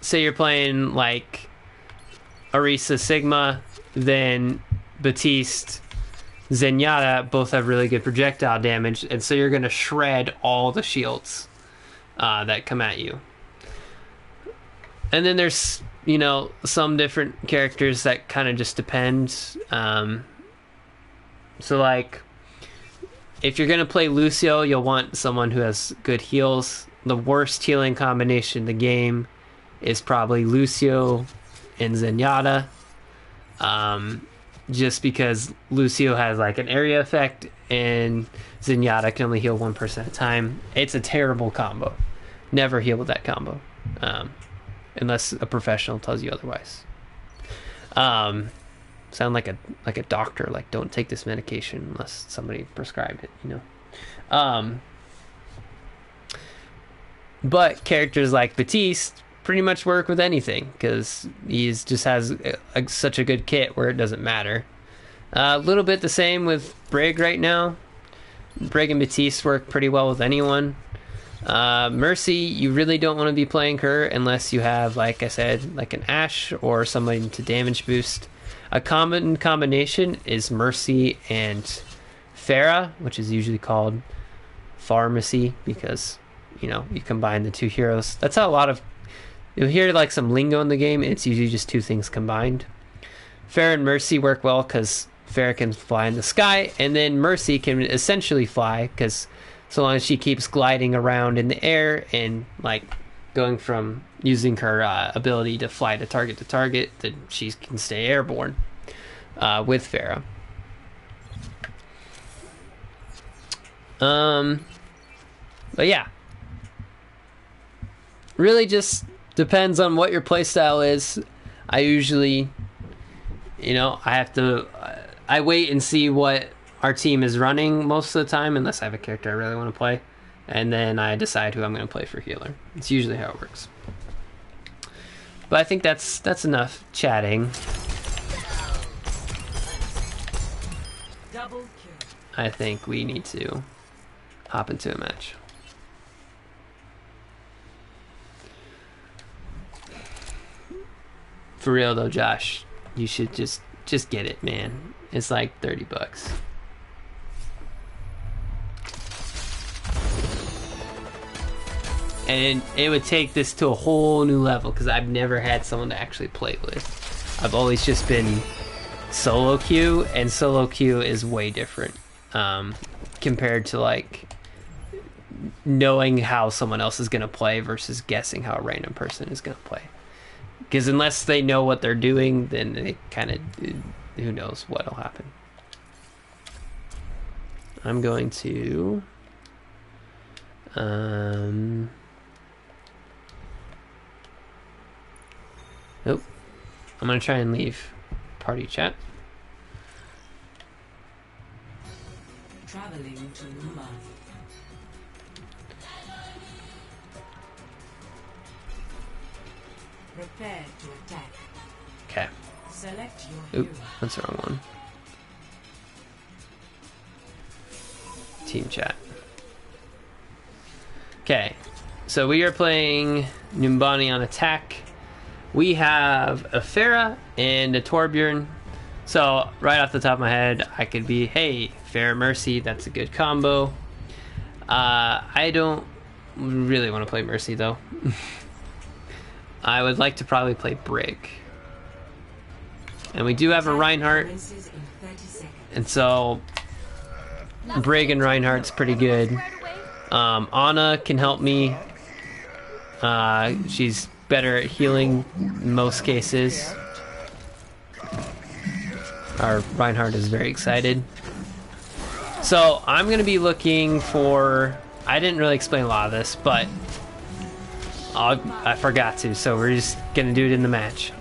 Say you're playing like Orisa Sigma, then Baptiste, Zenyatta both have really good projectile damage, and so you're going to shred all the shields that come at you. And then there's, you know, some different characters that kind of just depend. So like, if you're going to play Lucio, you'll want someone who has good heals. The worst healing combination in the game is probably Lucio and Zenyatta. Just because Lucio has like an area effect and Zenyatta can only heal one person at a time. It's a terrible combo. Never heal with that combo. Unless a professional tells you otherwise. Sound like a doctor, like don't take this medication unless somebody prescribed it, you know. But characters like Baptiste pretty much work with anything because he just has such a good kit where it doesn't matter. A little bit the same with Brig right now. Brig and Baptiste work pretty well with anyone. Mercy, you really don't want to be playing her unless you have, like I said, like an Ashe or somebody to damage boost. A common combination is Mercy and Pharah, which is usually called Pharmacy because, you know, you combine the two heroes. That's how a lot of, you'll hear like some lingo in the game, and it's usually just two things combined. Pharah and Mercy work well because Pharah can fly in the sky, and then Mercy can essentially fly because so long as she keeps gliding around in the air and like going from using her ability to fly to target, then she can stay airborne with Pharah. But yeah, really just depends on what your playstyle is. I usually, I wait and see what our team is running most of the time, unless I have a character I really want to play, and then I decide who I'm going to play for healer. It's usually how it works. But I think that's enough chatting. Double kill. I think we need to hop into a match. For real though, Josh, you should just get it, man. It's like $30. And it would take this to a whole new level because I've never had someone to actually play with. I've always just been solo queue, and solo queue is way different compared to like knowing how someone else is going to play versus guessing how a random person is going to play. Because unless they know what they're doing, then they kind of, who knows what will happen. I'm going to nope. I'm going to try and leave party chat. Traveling to Mumbai. Prepare to attack. Okay. Select your Oop, hero. that's the wrong one. Team chat. Okay, so we are playing Numbani on attack. We have a Pharah and a Torbjorn. So right off the top of my head, I could be, hey, Pharah Mercy, that's a good combo. I don't really want to play Mercy though. I would like to probably play Brig. And we do have a Reinhardt. And so Brig and Reinhardt's pretty good. Ana can help me. She's better at healing in most cases. Our Reinhardt is very excited. So I'm going to be looking for... I didn't really explain a lot of this, but I forgot to, so we're just going to do it in the match.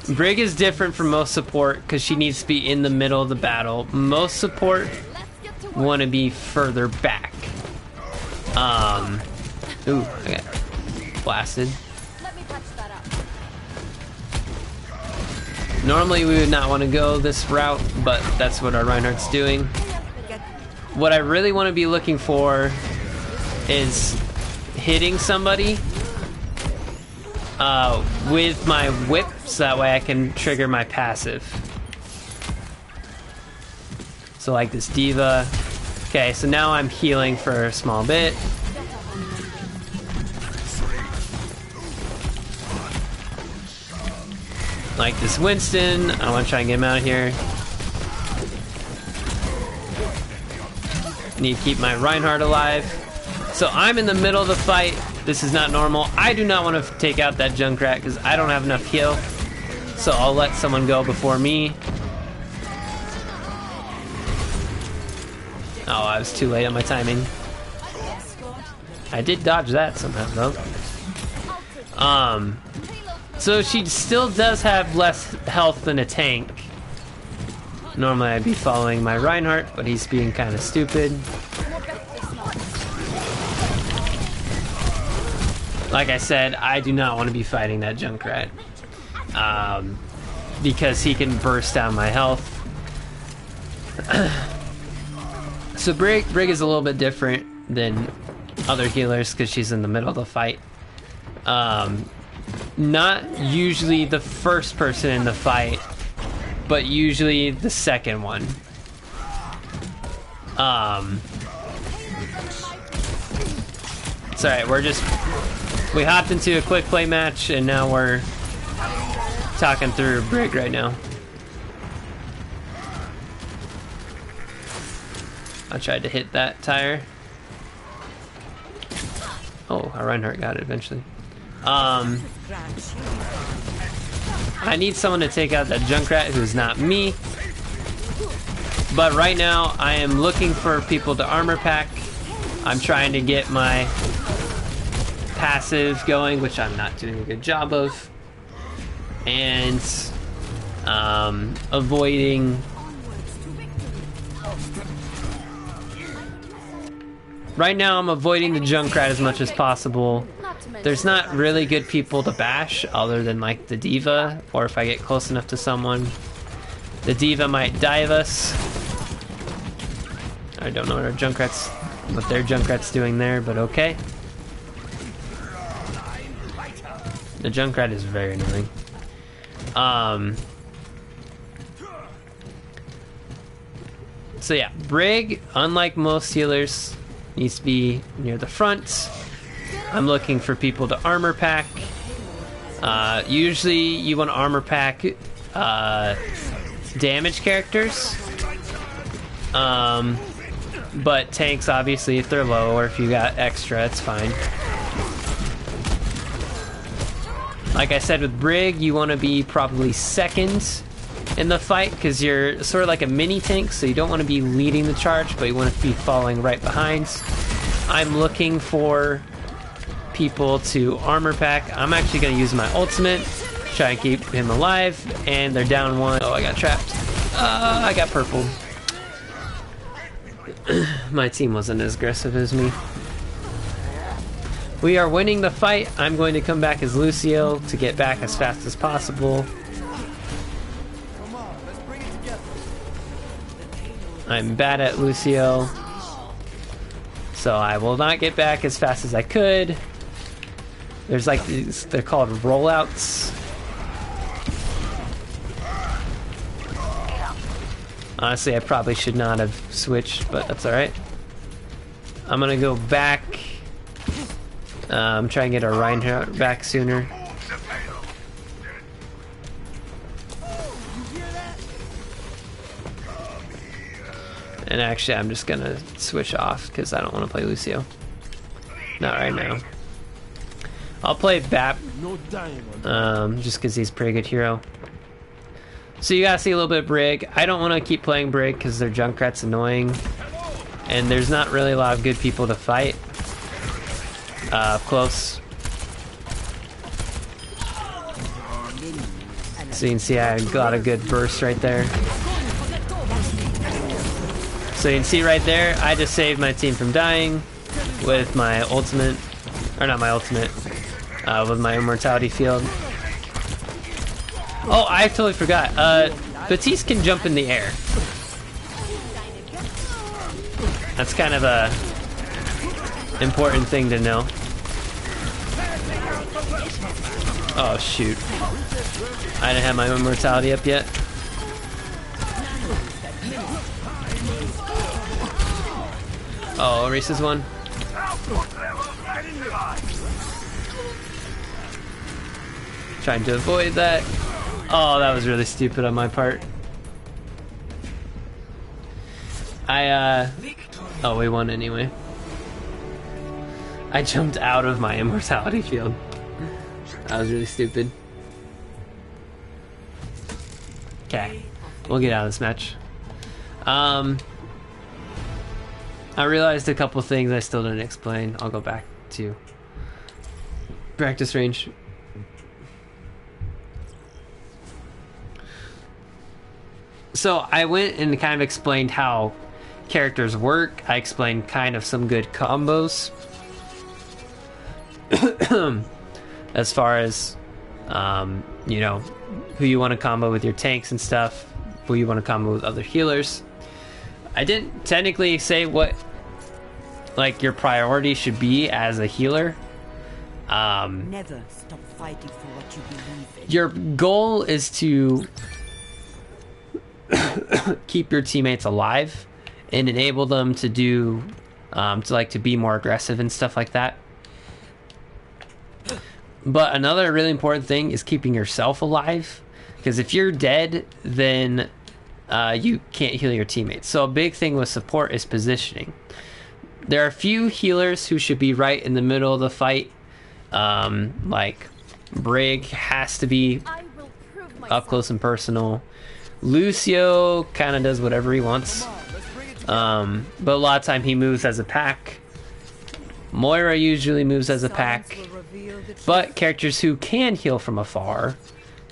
Brig is different from most support because she needs to be in the middle of the battle. Most support want to be further back. Ooh, I got blasted. Let me touch that up. Normally we would not want to go this route, but that's what our Reinhardt's doing. What I really want to be looking for is hitting somebody with my whip, so that way I can trigger my passive. So like this diva. Okay, so now I'm healing for a small bit. Like this Winston, I want to try and get him out of here. Need to keep my Reinhardt alive. So I'm in the middle of the fight. This is not normal. I do not want to take out that Junkrat because I don't have enough heal. So I'll let someone go before me. Oh, I was too late on my timing. I did dodge that somehow though. So she still does have less health than a tank. Normally I'd be following my Reinhardt, but he's being kind of stupid. Like I said, I do not want to be fighting that Junkrat. Because he can burst down my health. So Brig is a little bit different than other healers because she's in the middle of the fight. Not usually the first person in the fight, but usually the second one. It's alright, we hopped into a quick play match and now we're talking through Brig right now. I tried to hit that tire. Oh, our Reinhardt got it eventually. I need someone to take out that Junkrat who's not me. But right now, I am looking for people to armor pack. I'm trying to get my passive going, which I'm not doing a good job of. And avoiding... Right now, I'm avoiding the Junkrat as much as possible. There's not really good people to bash other than like the D.Va, or if I get close enough to someone. The D.Va might dive us. I don't know what their Junkrat's doing there, but okay. The Junkrat is very annoying. So yeah, Brig, unlike most healers, needs to be near the front. I'm looking for people to armor pack. Usually you want to armor pack damage characters. But tanks, obviously, if they're low or if you got extra, it's fine. Like I said with Brig, you want to be probably second in the fight because you're sort of like a mini tank, so you don't want to be leading the charge, but you want to be following right behind. I'm looking for people to armor pack. I'm actually going to use my ultimate, try and keep him alive, and they're down one. Oh, I got trapped. I got purpled. My team wasn't as aggressive as me. We are winning the fight. I'm going to come back as Lucio to get back as fast as possible. I'm bad at Lucio, so I will not get back as fast as I could. There's like these, they're called rollouts. Honestly, I probably should not have switched, but that's alright. I'm gonna go back. Try and get our Reinhardt back sooner. And actually, I'm just gonna switch off because I don't want to play Lucio. Not right now. I'll play Bap, just because he's a pretty good hero. So you gotta see a little bit of Brig. I don't want to keep playing Brig because their Junkrat's annoying, and there's not really a lot of good people to fight up close. So you can see I got a good burst right there. So you can see right there, I just saved my team from dying with my ultimate, or not my ultimate, with my immortality field. Oh, I totally forgot. Batiste can jump in the air. That's kind of a important thing to know. Oh shoot. I didn't have my immortality up yet. Oh, Reese's one. Trying to avoid that. Oh, that was really stupid on my part. Oh, we won anyway. I jumped out of my immortality field. That was really stupid. Okay, we'll get out of this match. I realized a couple things I still didn't explain. I'll go back to practice range. So I went and kind of explained how characters work. I explained kind of some good combos. As far as, you know, who you want to combo with your tanks and stuff, who you want to combo with other healers. I didn't technically say what, like, your priority should be as a healer. Never stop fighting for what you believe in. Your goal is to keep your teammates alive and enable them to do, to be more aggressive and stuff like that. But another really important thing is keeping yourself alive, because if you're dead, then you can't heal your teammates. So a big thing with support is positioning. There are a few healers who should be right in the middle of the fight. Like Brig has to be I will prove myself. up close and personal. Lucio kind of does whatever he wants. But a lot of time he moves as a pack. Moira usually moves as a pack. But characters who can heal from afar,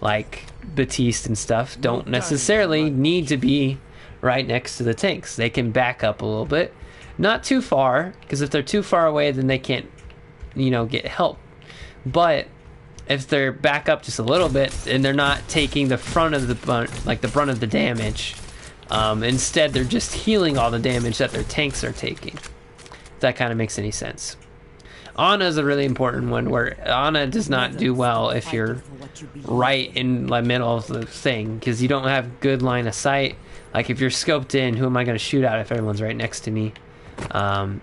like Baptiste and stuff, don't necessarily need to be right next to the tanks. They can back up a little bit. Not too far, because if they're too far away, then they can't, get help. But if they're back up just a little bit and they're not taking the brunt of the damage, instead they're just healing all the damage that their tanks are taking. If that kind of makes any sense. Ana is a really important one, where Ana does not do well if you're right in the middle of the thing, because you don't have good line of sight. Like if you're scoped in, who am I going to shoot at if everyone's right next to me?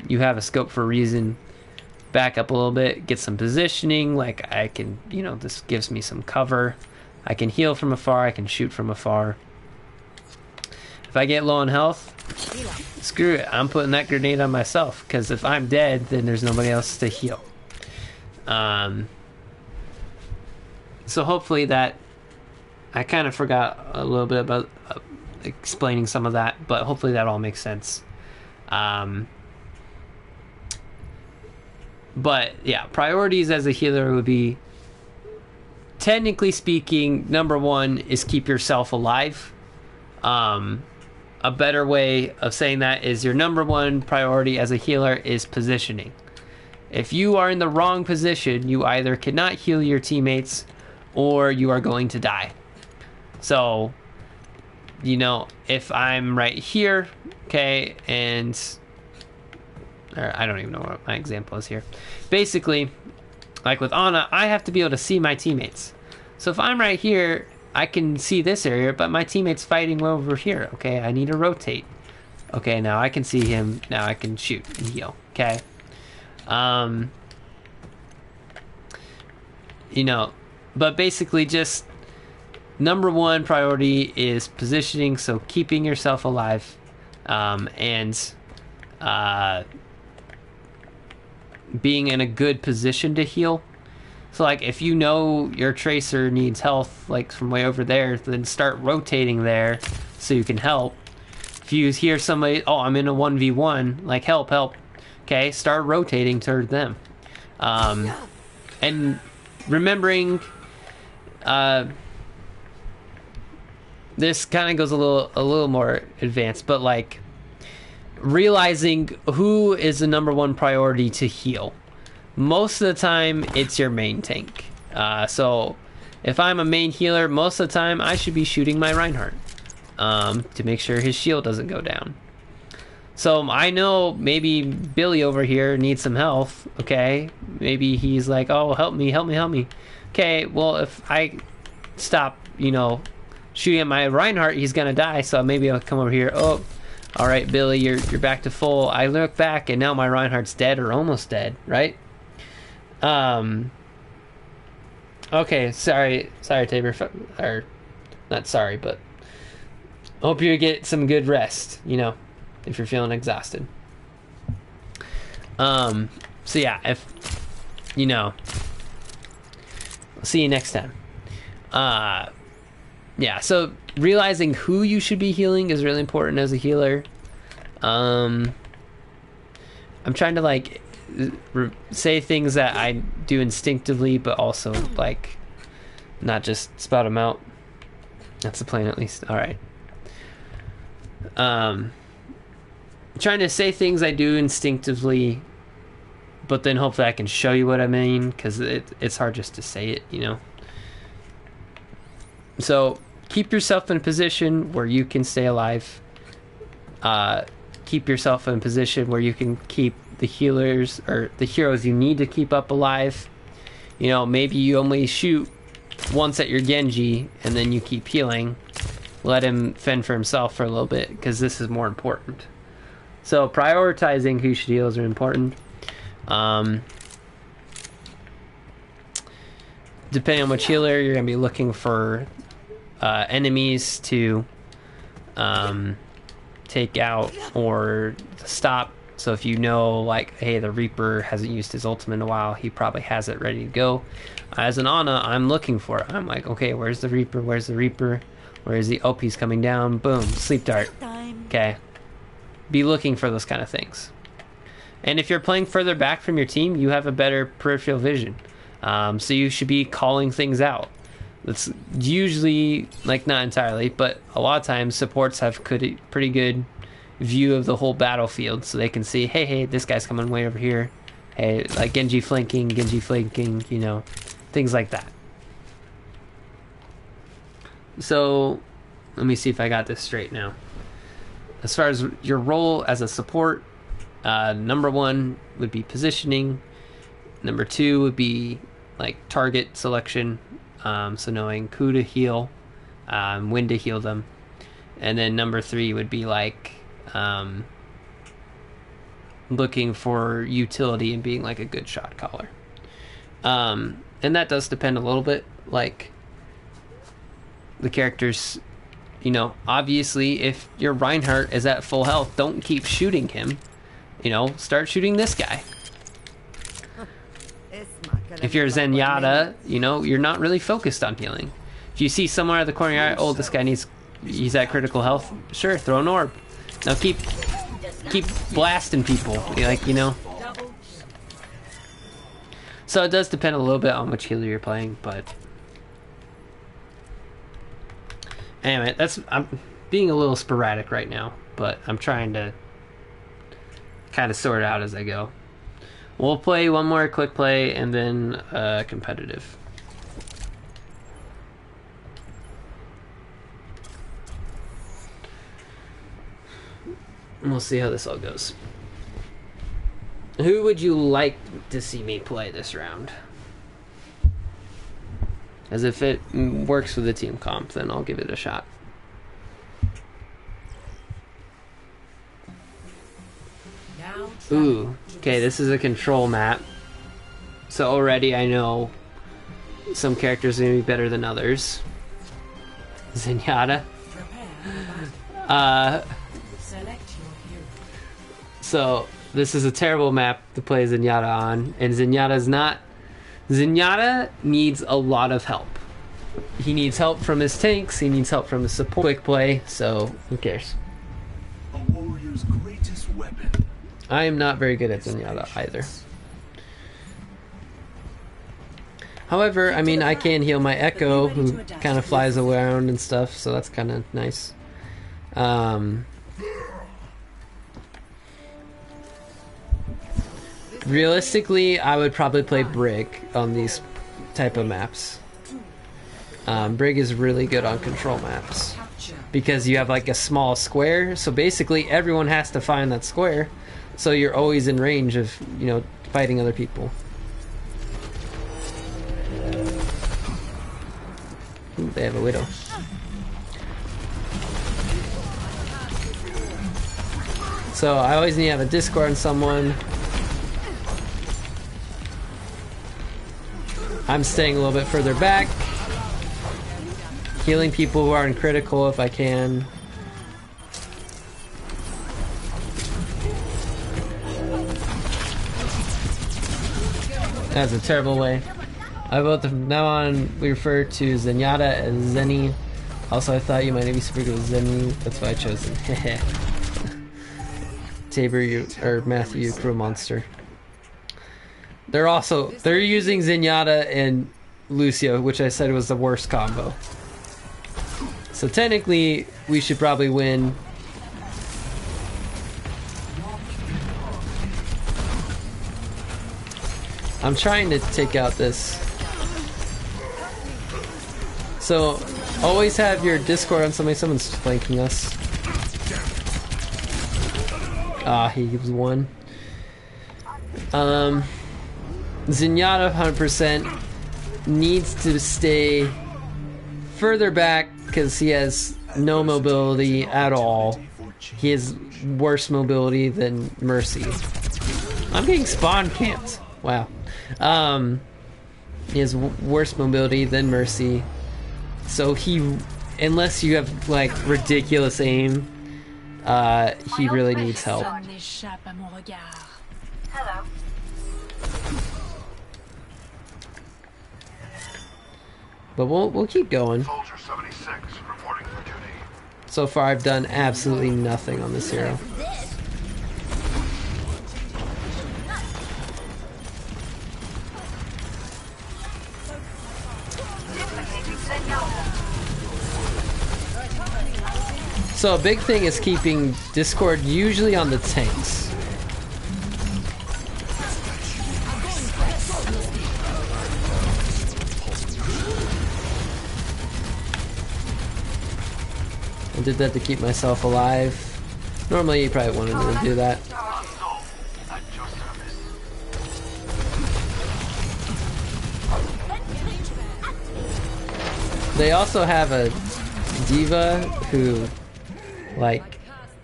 You have a scope for a reason. Back up a little bit, get some positioning, like I can, this gives me some cover. I can heal from afar, I can shoot from afar. If I get low on health, screw it, I'm putting that grenade on myself, because if I'm dead, then there's nobody else to heal. So hopefully that, I kind of forgot a little bit about explaining some of that, but hopefully that all makes sense. But yeah, priorities as a healer would be, technically speaking, number one is keep yourself alive. A better way of saying that is your number one priority as a healer is positioning. If you are in the wrong position, you either cannot heal your teammates or you are going to die. So, if I'm right here, okay, or I don't even know what my example is here. Basically, like with Ana, I have to be able to see my teammates. So if I'm right here, I can see this area, but my teammate's fighting over here. Okay, I need to rotate. Okay, now I can see him. Now I can shoot and heal. Okay. But basically just number one priority is positioning, so keeping yourself alive, and being in a good position to heal. So like if your tracer needs health like from way over there, then start rotating there so you can help. If you hear somebody, I'm in a 1v1, like help, okay, start rotating toward them. And remembering, this kind of goes a little more advanced, but like realizing who is the number one priority to heal. Most of the time, it's your main tank. So if I'm a main healer, most of the time I should be shooting my Reinhardt to make sure his shield doesn't go down. So I know maybe Billy over here needs some health, okay? Maybe he's like, oh, help me. Okay, well, if I stop, shooting at my Reinhardt, he's gonna die, so maybe I'll come over here. Oh, all right, Billy, you're back to full. I look back, and now my Reinhardt's dead or almost dead, right? Okay, sorry, Tabor, or not sorry, but hope you get some good rest, if you're feeling exhausted. So yeah, if, I'll see you next time. Yeah, so realizing who you should be healing is really important as a healer. I'm trying to say things that I do instinctively, but also not just spout them out. That's the plan, at least. All right. Trying to say things I do instinctively, but then hopefully I can show you what I mean, because it's hard just to say it, So keep yourself in a position where you can stay alive. Keep yourself in a position where you can keep the healers or the heroes you need to keep up alive. Maybe you only shoot once at your Genji and then you keep healing. Let him fend for himself for a little bit, because this is more important. So prioritizing who should heal is important. Depending on which healer, you're going to be looking for enemies to take out or stop So if you know, like, hey, the Reaper hasn't used his ultimate in a while, he probably has it ready to go. As an Ana, I'm looking for it. I'm like, okay, where's the Reaper? Where's the Reaper? Where is the OP's coming down? Boom, sleep dart. Okay. Be looking for those kind of things. And if you're playing further back from your team, you have a better peripheral vision. So you should be calling things out. That's usually, like, not entirely, but a lot of times supports have pretty good view of the whole battlefield, so they can see, hey, this guy's coming way over here. Hey, like Genji flanking, you know, things like that. So, let me see if I got this straight now. As far as your role as a support, number 1 would be positioning. Number 2 would be like target selection, so knowing who to heal, when to heal them. And then number 3 would be like looking for utility and being like a good shot caller. And that does depend a little bit, like the characters, you know, obviously if your Reinhardt is at full health, don't keep shooting him, you know, start shooting this guy. If you're Zenyatta, you know, you're not really focused on healing. If you see somewhere at the corner of your eye, oh, this guy he's at critical health, sure, throw an orb. Now keep blasting people, like, you know. So it does depend a little bit on which healer you're playing, but anyway, I'm being a little sporadic right now, but I'm trying to kind of sort it out as I go. We'll play one more quick play and then competitive. And we'll see how this all goes. Who would you like to see me play this round? As if it works with the team comp, then I'll give it a shot. Ooh, okay, this is a control map. So already I know some characters are going to be better than others. Zenyatta. So this is a terrible map to play Zenyatta on, and Zenyatta needs a lot of help. He needs help from his tanks, he needs help from his support. Quick play, so who cares? A warrior's greatest weapon. I am not very good at Zenyatta either. However, I mean, I can heal my Echo, who kind of flies around and stuff, so that's kind of nice. Realistically, I would probably play Brig on these type of maps. Brig is really good on control maps because you have like a small square, so basically everyone has to find that square, so you're always in range of, you know, fighting other people. Ooh, they have a Widow. So I always need to have a Discord on someone. I'm staying a little bit further back, healing people who are in critical if I can. That's a terrible way. I vote from now on we refer to Zenyatta as Zenny. Also, I thought you might be super good with Zenny. That's why I chose him. Tabor, or Matthew, you crew monster. They're using Zenyatta and Lucio, which I said was the worst combo. So technically, we should probably win. I'm trying to take out this. So, always have your Discord on somebody. Someone's flanking us. Ah, he gives one. Zenyatta 100% needs to stay further back because he has no mobility at all. He has worse mobility than Mercy. I'm getting spawn camped. Wow. He has worse mobility than Mercy. So unless you have like ridiculous aim, he really needs help. Hello. But we'll keep going. Soldier 76 reporting for duty. So far, I've done absolutely nothing on this hero. So a big thing is keeping Discord usually on the tanks. I did that to keep myself alive. Normally you probably wanted me to do that. They also have a diva who, like,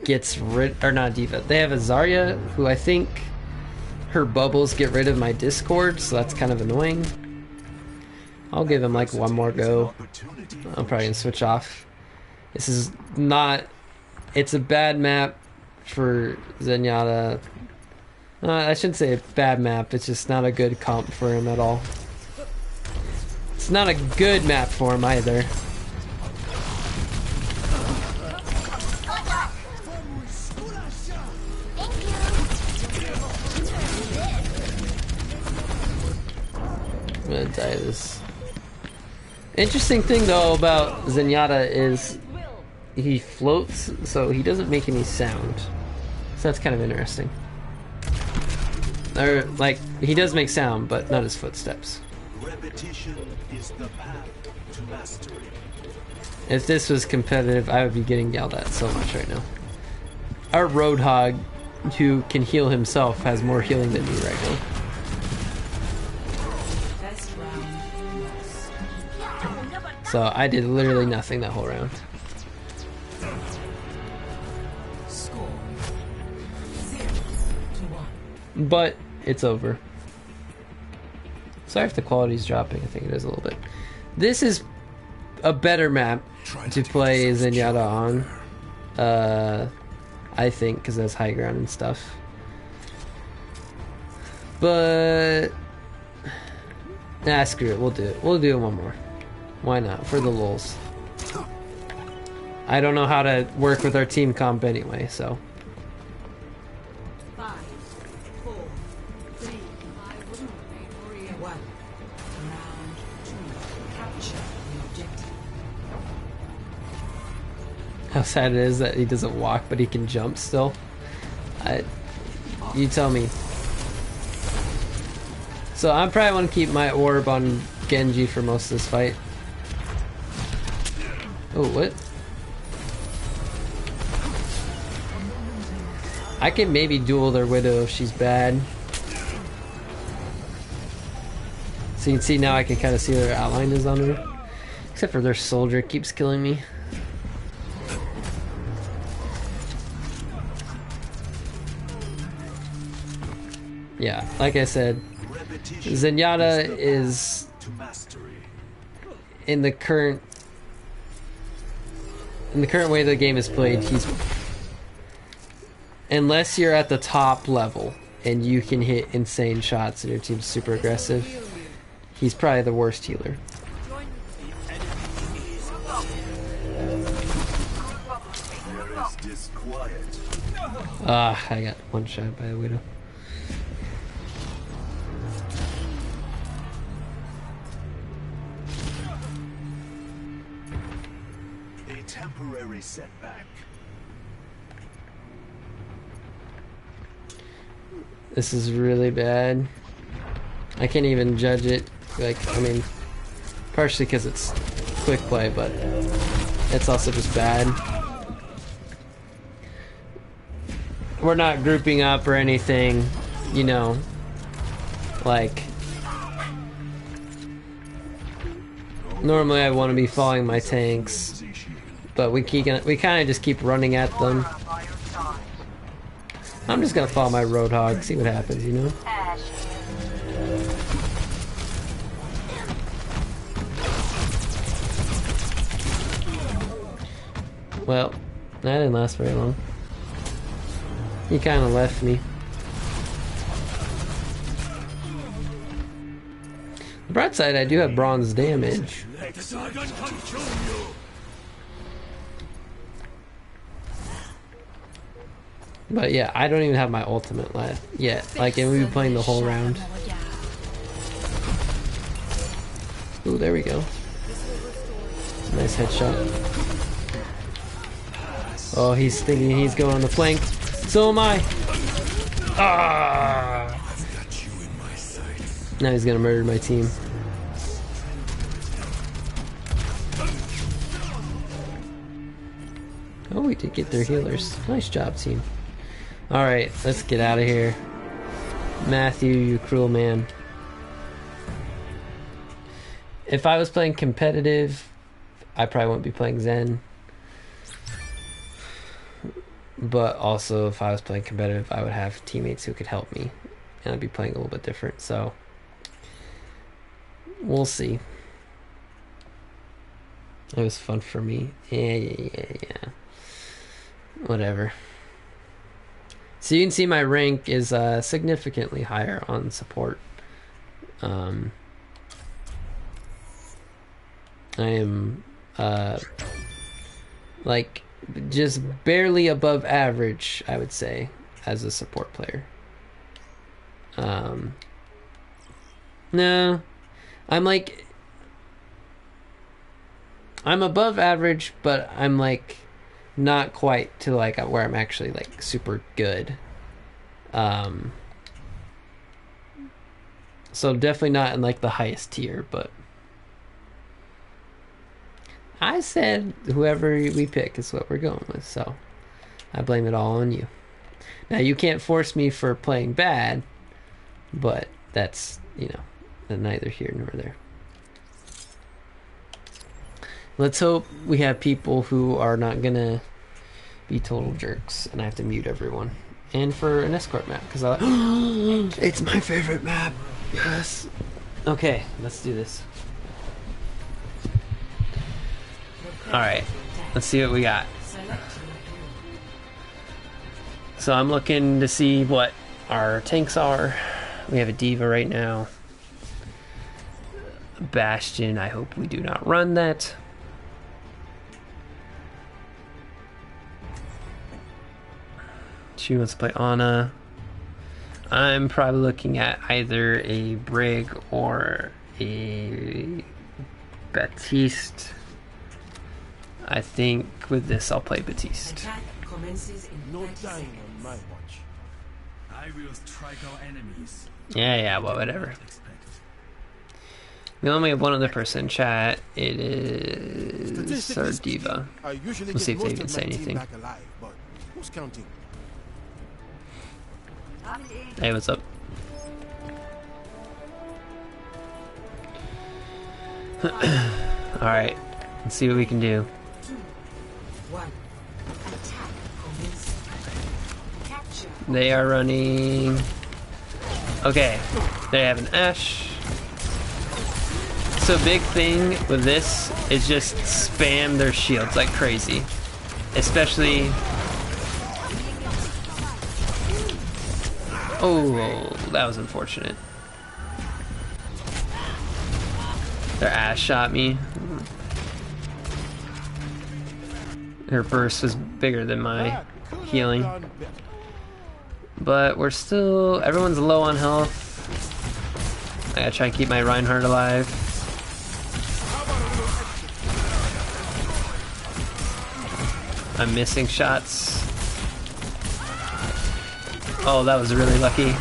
gets rid, or not diva. They have a Zarya who I think her bubbles get rid of my Discord, so that's kind of annoying. I'll give him like one more go. I'm probably gonna switch off. This is not. It's a bad map for Zenyatta. I shouldn't say a bad map. It's just not a good comp for him at all. It's not a good map for him either. I'm gonna die of this. Interesting thing though about Zenyatta is he floats, so he doesn't make any sound. So that's kind of interesting. Or like he does make sound, but not his footsteps. Repetition is the path to mastery. If this was competitive, I would be getting yelled at so much right now. Our Roadhog, who can heal himself, has more healing than me right now. So I did literally nothing that whole round. But it's over. Sorry if the quality's dropping. I think it is a little bit. This is a better map to play Zenyatta on. I think, because it has high ground and stuff. But nah, screw it. We'll do it. We'll do it one more. Why not? For the lulz. I don't know how to work with our team comp anyway, so. 5, 4, 3, 1. Round 2. Capture the objective. How sad it is that he doesn't walk, but he can jump still. You tell me. So I probably want to keep my orb on Genji for most of this fight. Oh, what? I can maybe duel their Widow if she's bad. So you can see now I can kind of see their outline is on her. Except for their soldier keeps killing me. Yeah, like I said, Zenyatta is in the current way the game is played, he's, unless you're at the top level and you can hit insane shots and your team's super aggressive, he's probably the worst healer. I got one shot by a Widow. Temporary setback. This is really bad. I can't even judge it. Like, I mean, partially because it's quick play, but it's also just bad. We're not grouping up or anything, you know, like, normally I want to be following my tanks. But we kind of just keep running at them. I'm just gonna follow my Roadhog, see what happens, you know? Well, that didn't last very long. He kind of left me. The bright side, I do have bronze damage. Let the dragon consume you. But yeah, I don't even have my ultimate left yet. Like, and we've been playing the whole round. Ooh, there we go. Nice headshot. Oh, he's thinking he's going on the flank. So am I. Ah! Now he's gonna murder my team. Oh, we did get their healers. Nice job, team. Alright, let's get out of here. Matthew, you cruel man. If I was playing competitive, I probably wouldn't be playing Zen. But also, if I was playing competitive, I would have teammates who could help me. And I'd be playing a little bit different, so... We'll see. It was fun for me. Yeah. Whatever. So you can see my rank is significantly higher on support. I am like just barely above average, I would say, as a support player. No, I'm above average, but I'm like not quite to like where I'm actually like super good. So definitely not in like the highest tier, but I said whoever we pick is what we're going with, so I blame it all on you. Now you can't force me for playing bad, but that's, you know, neither here nor there. Let's hope we have people who are not gonna be total jerks, and I have to mute everyone. And for an escort map, because it's my favorite map. Yes. Okay, let's do this. Alright, let's see what we got. So I'm looking to see what our tanks are. We have a Diva right now. Bastion, I hope we do not run that. She wants to play Ana. I'm probably looking at either a Brig or a Baptiste. I think with this I'll play Baptiste. No dying on my watch. I will strike our enemies. Yeah, well, whatever. We only have one other person in chat. It is our Diva. We'll see if they even say anything. Alive, but who's counting? Hey, what's up? Alright, let's see what we can do. They are running... Okay, they have an Ashe. So big thing with this is just spam their shields like crazy. Especially... Oh, that was unfortunate. Their Ashe shot me. Her burst was bigger than my healing. But we're still... Everyone's low on health. I gotta try and keep my Reinhardt alive. I'm missing shots. Oh, that was really lucky.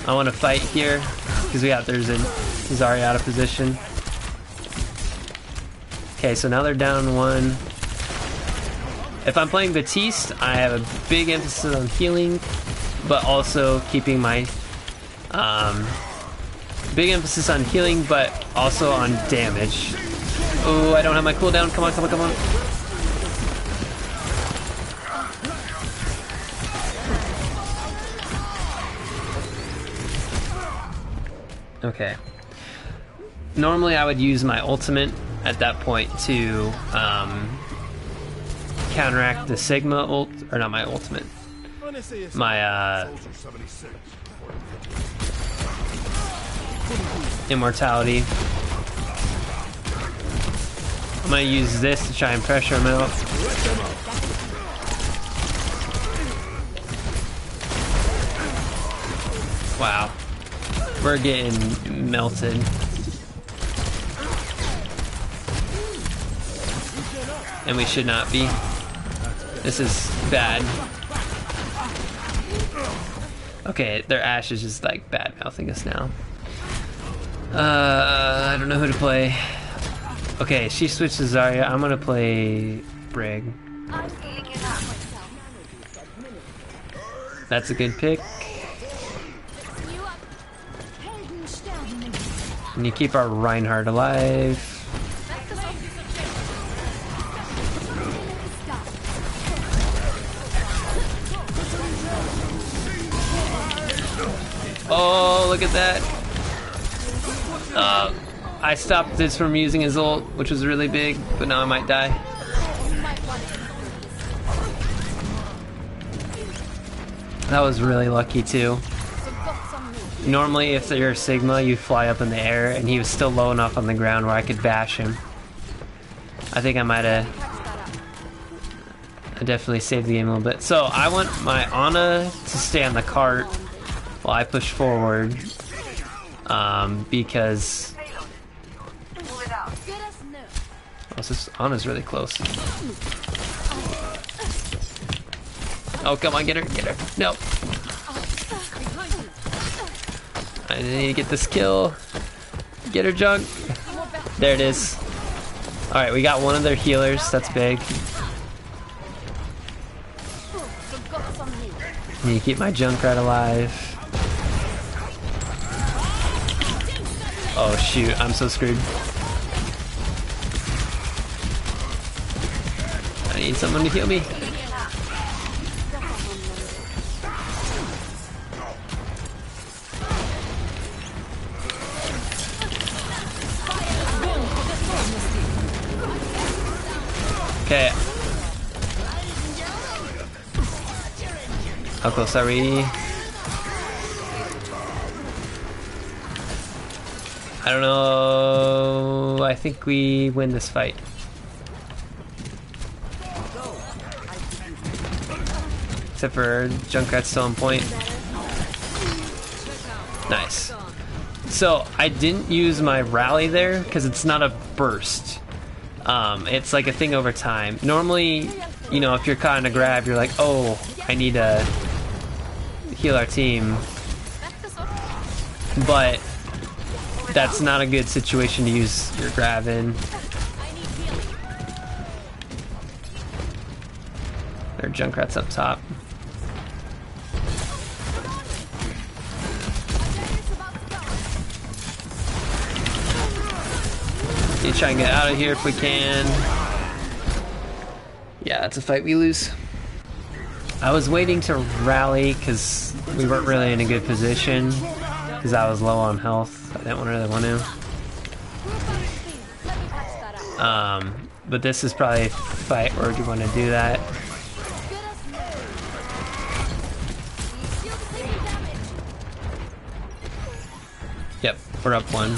I want to fight here because we got there's a Zarya out of position. Okay, so now they're down one. If I'm playing Baptiste, I have a big emphasis on healing, but also keeping my big emphasis on healing, but also on damage. Oh, I don't have my cooldown. Come on, come on, come on. Okay. Normally I would use my ultimate at that point to counteract the Sigma ult, or not my ultimate, my immortality. I'm gonna use this to try and pressure him out. Wow. We're getting melted. And we should not be. This is bad. Okay, their Ashe is just like bad mouthing us now. I don't know who to play. Okay, she switched to Zarya. I'm gonna play Brig. That's a good pick. And you keep our Reinhardt alive. Oh, look at that. I stopped this from using his ult, which was really big, but now I might die. That was really lucky too. Normally if you're Sigma, you fly up in the air, and he was still low enough on the ground where I could bash him. I think I might have... I definitely saved the game a little bit. So I want my Ana to stay on the cart while I push forward. Because... Oh, this Ana's really close. Oh, come on, get her, get her. No. I need to get this kill. Get her, junk. There it is. Alright, we got one of their healers. That's big. Need to keep my Junkrat alive. Oh shoot, I'm so screwed. I need someone to heal me. Okay. How close are we? I don't know. I think we win this fight. Except for Junkrat's still on point. Nice. So I didn't use my rally there because it's not a burst. It's like a thing over time. Normally, you know, if you're caught in a grab, you're like, oh, I need to heal our team. But that's not a good situation to use your grab in. Their Junkrat's up top. Need to try and get out of here if we can. Yeah, that's a fight we lose. I was waiting to rally because we weren't really in a good position because I was low on health. I didn't really want to. But this is probably a fight where you want to do that. Yep, we're up one.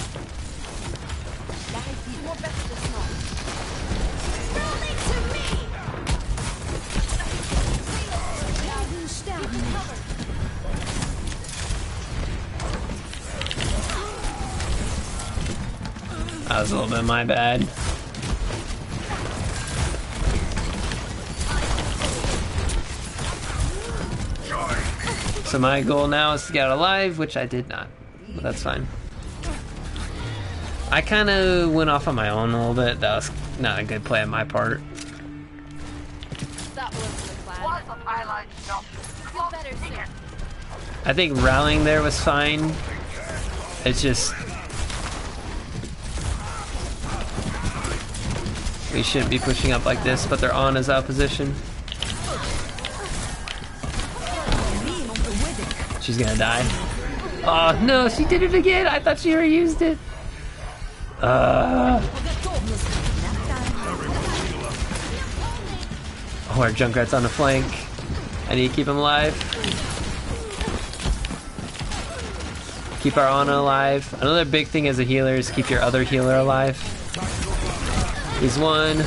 That was a little bit my bad. So my goal now is to get out alive, which I did not. But that's fine. I kind of went off on my own a little bit. That was not a good play on my part. I think rallying there was fine. It's just... we shouldn't be pushing up like this, but they're on as opposition. She's gonna die. Oh no, she did it again! I thought she already used it. Oh, our Junkrat's on the flank. I need to keep him alive. Keep our Ana alive. Another big thing as a healer is keep your other healer alive. He's one.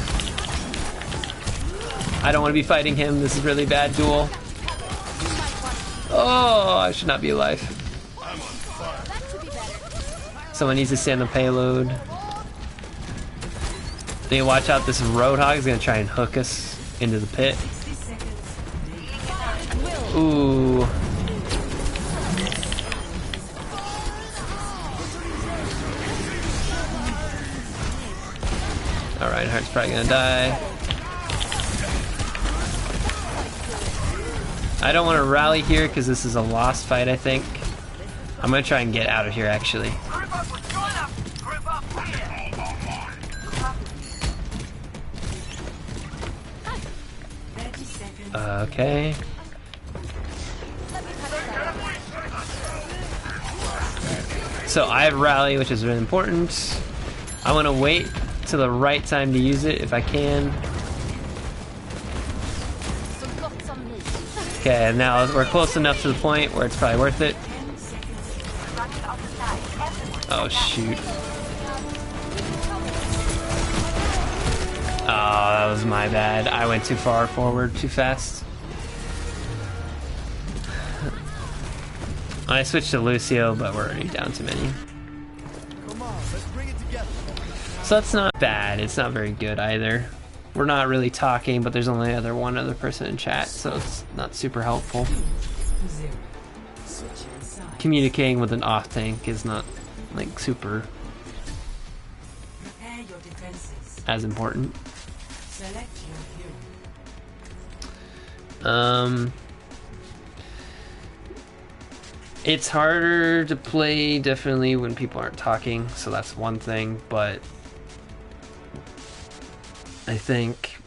I don't want to be fighting him. This is really bad duel. Oh, I should not be alive. Someone needs to stay on the payload. Need to watch out. This Roadhog is going to try and hook us into the pit. Ooh. Alright, Heart's probably gonna die. I don't want to rally here because this is a lost fight, I think. I'm gonna try and get out of here, actually. Okay. So I have rally, which is really important. I want to wait till the right time to use it if I can. Okay, now we're close enough to the point where it's probably worth it. Oh shoot. Oh, that was my bad. I went too far forward, too fast. I switched to Lucio, but we're already down too many. So that's not bad. It's not very good either. We're not really talking, but there's only one other person in chat, so it's not super helpful. Communicating with an off tank is not like super as important. It's harder to play definitely when people aren't talking, so that's one thing, but I think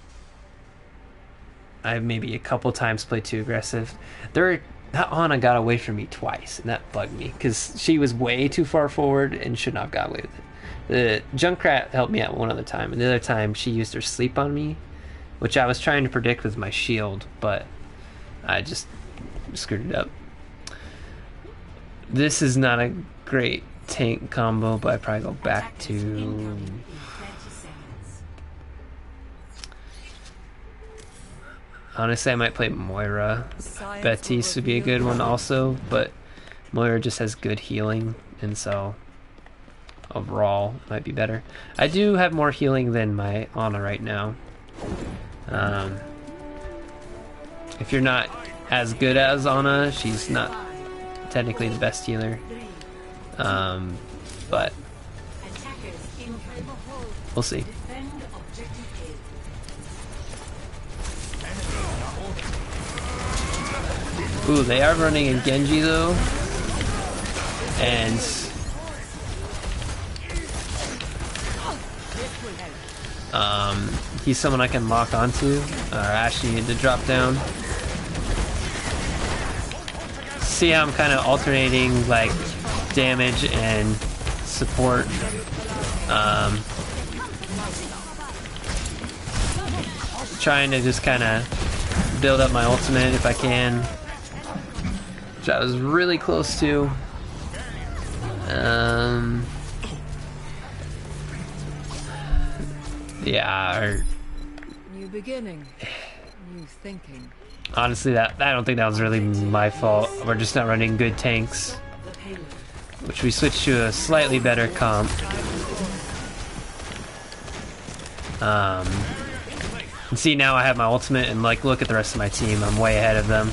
I've maybe a couple times played too aggressive. That Ana got away from me twice, and that bugged me because she was way too far forward and should not have got away with it. The Junkrat helped me out one other time, and the other time she used her sleep on me, which I was trying to predict with my shield, but I just screwed it up. This is not a great tank combo, but I probably go back to... Honestly, I might play Moira. Betis would be a good one also, but Moira just has good healing, and so overall might be better. I do have more healing than my Ana right now. If you're not as good as Ana, she's not technically the best healer. But we'll see. Ooh, they are running a Genji though, and he's someone I can lock onto. Ashley need to drop down. See how I'm kind of alternating like damage and support. Trying to just kind of build up my ultimate if I can. Which I was really close to. Yeah. New beginning. New thinking. Honestly, I don't think that was really my fault. We're just not running good tanks. Which we switched to a slightly better comp. And see, now I have my ultimate, and like, look at the rest of my team. I'm way ahead of them.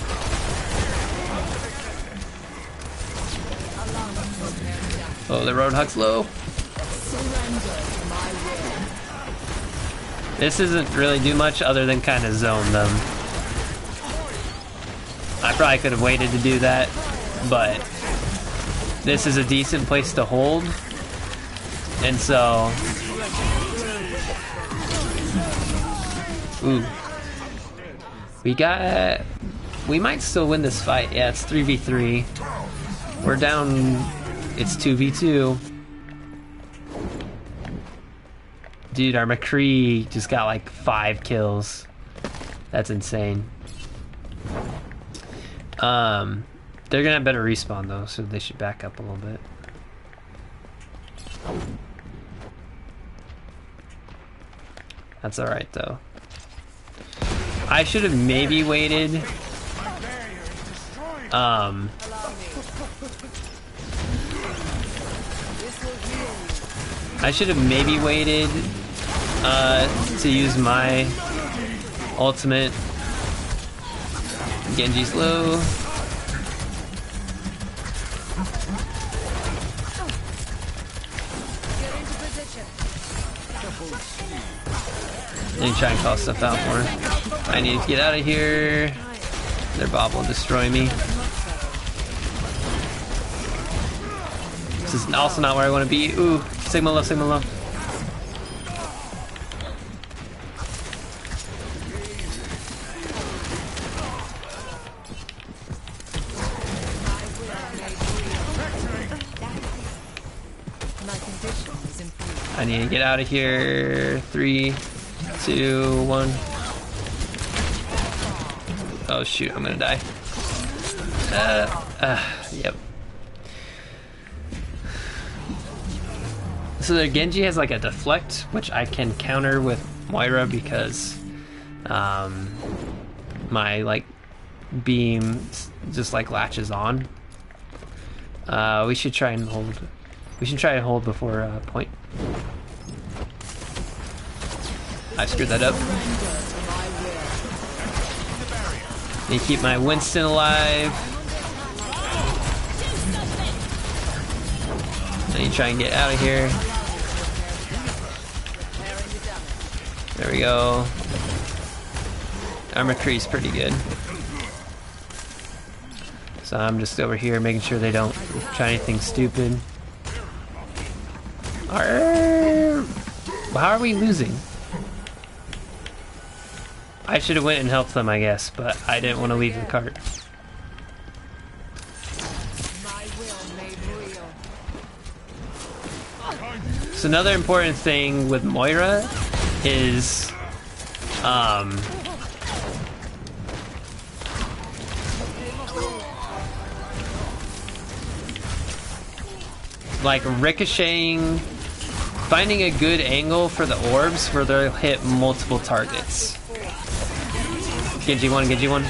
Oh, the Roadhog's low. This doesn't really do much other than kind of zone them. I probably could have waited to do that, but this is a decent place to hold. And so... Ooh. We might still win this fight. Yeah, it's 3v3. We're down... It's 2v2. Dude, our McCree just got like 5 kills. That's insane. They're gonna have better respawn though, so they should back up a little bit. That's alright though. I should have maybe waited. I should have maybe waited to use my ultimate. Genji's low. And try and call stuff out more. I need to get out of here. Their Bob will destroy me. This is also not where I want to be. Ooh, Sigma low, Sigma low. I need to get out of here. 3, 2, 1. Oh shoot, I'm gonna die. Yep. So the Genji has like a deflect, which I can counter with Moira because my like beam just like latches on. We should try and hold. We should try and hold before point. I screwed that up. Need to keep my Winston alive. I need to try and get out of here. There we go. Our McCree's pretty good. So I'm just over here making sure they don't try anything stupid. How are we losing? I should have went and helped them, I guess, but I didn't want to leave the cart. So another important thing with Moira is like ricocheting, finding a good angle for the orbs where they'll hit multiple targets. Genji 1, Genji 1.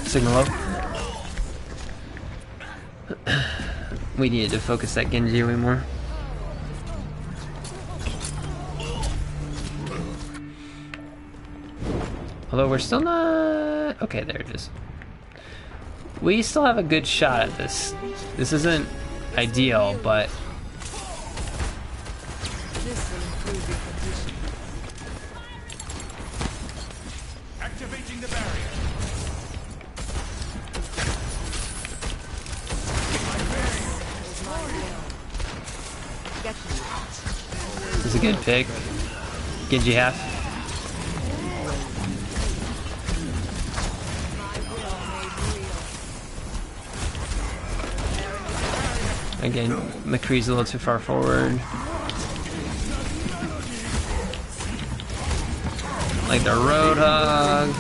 Sigma low. We needed to focus that Genji way more. Although we're still not... Okay, there it is. We still have a good shot at this. This isn't ideal, but... Activating the barrier. This is a good pick. Genji half. Again, McCree's a little too far forward. Like the Roadhog.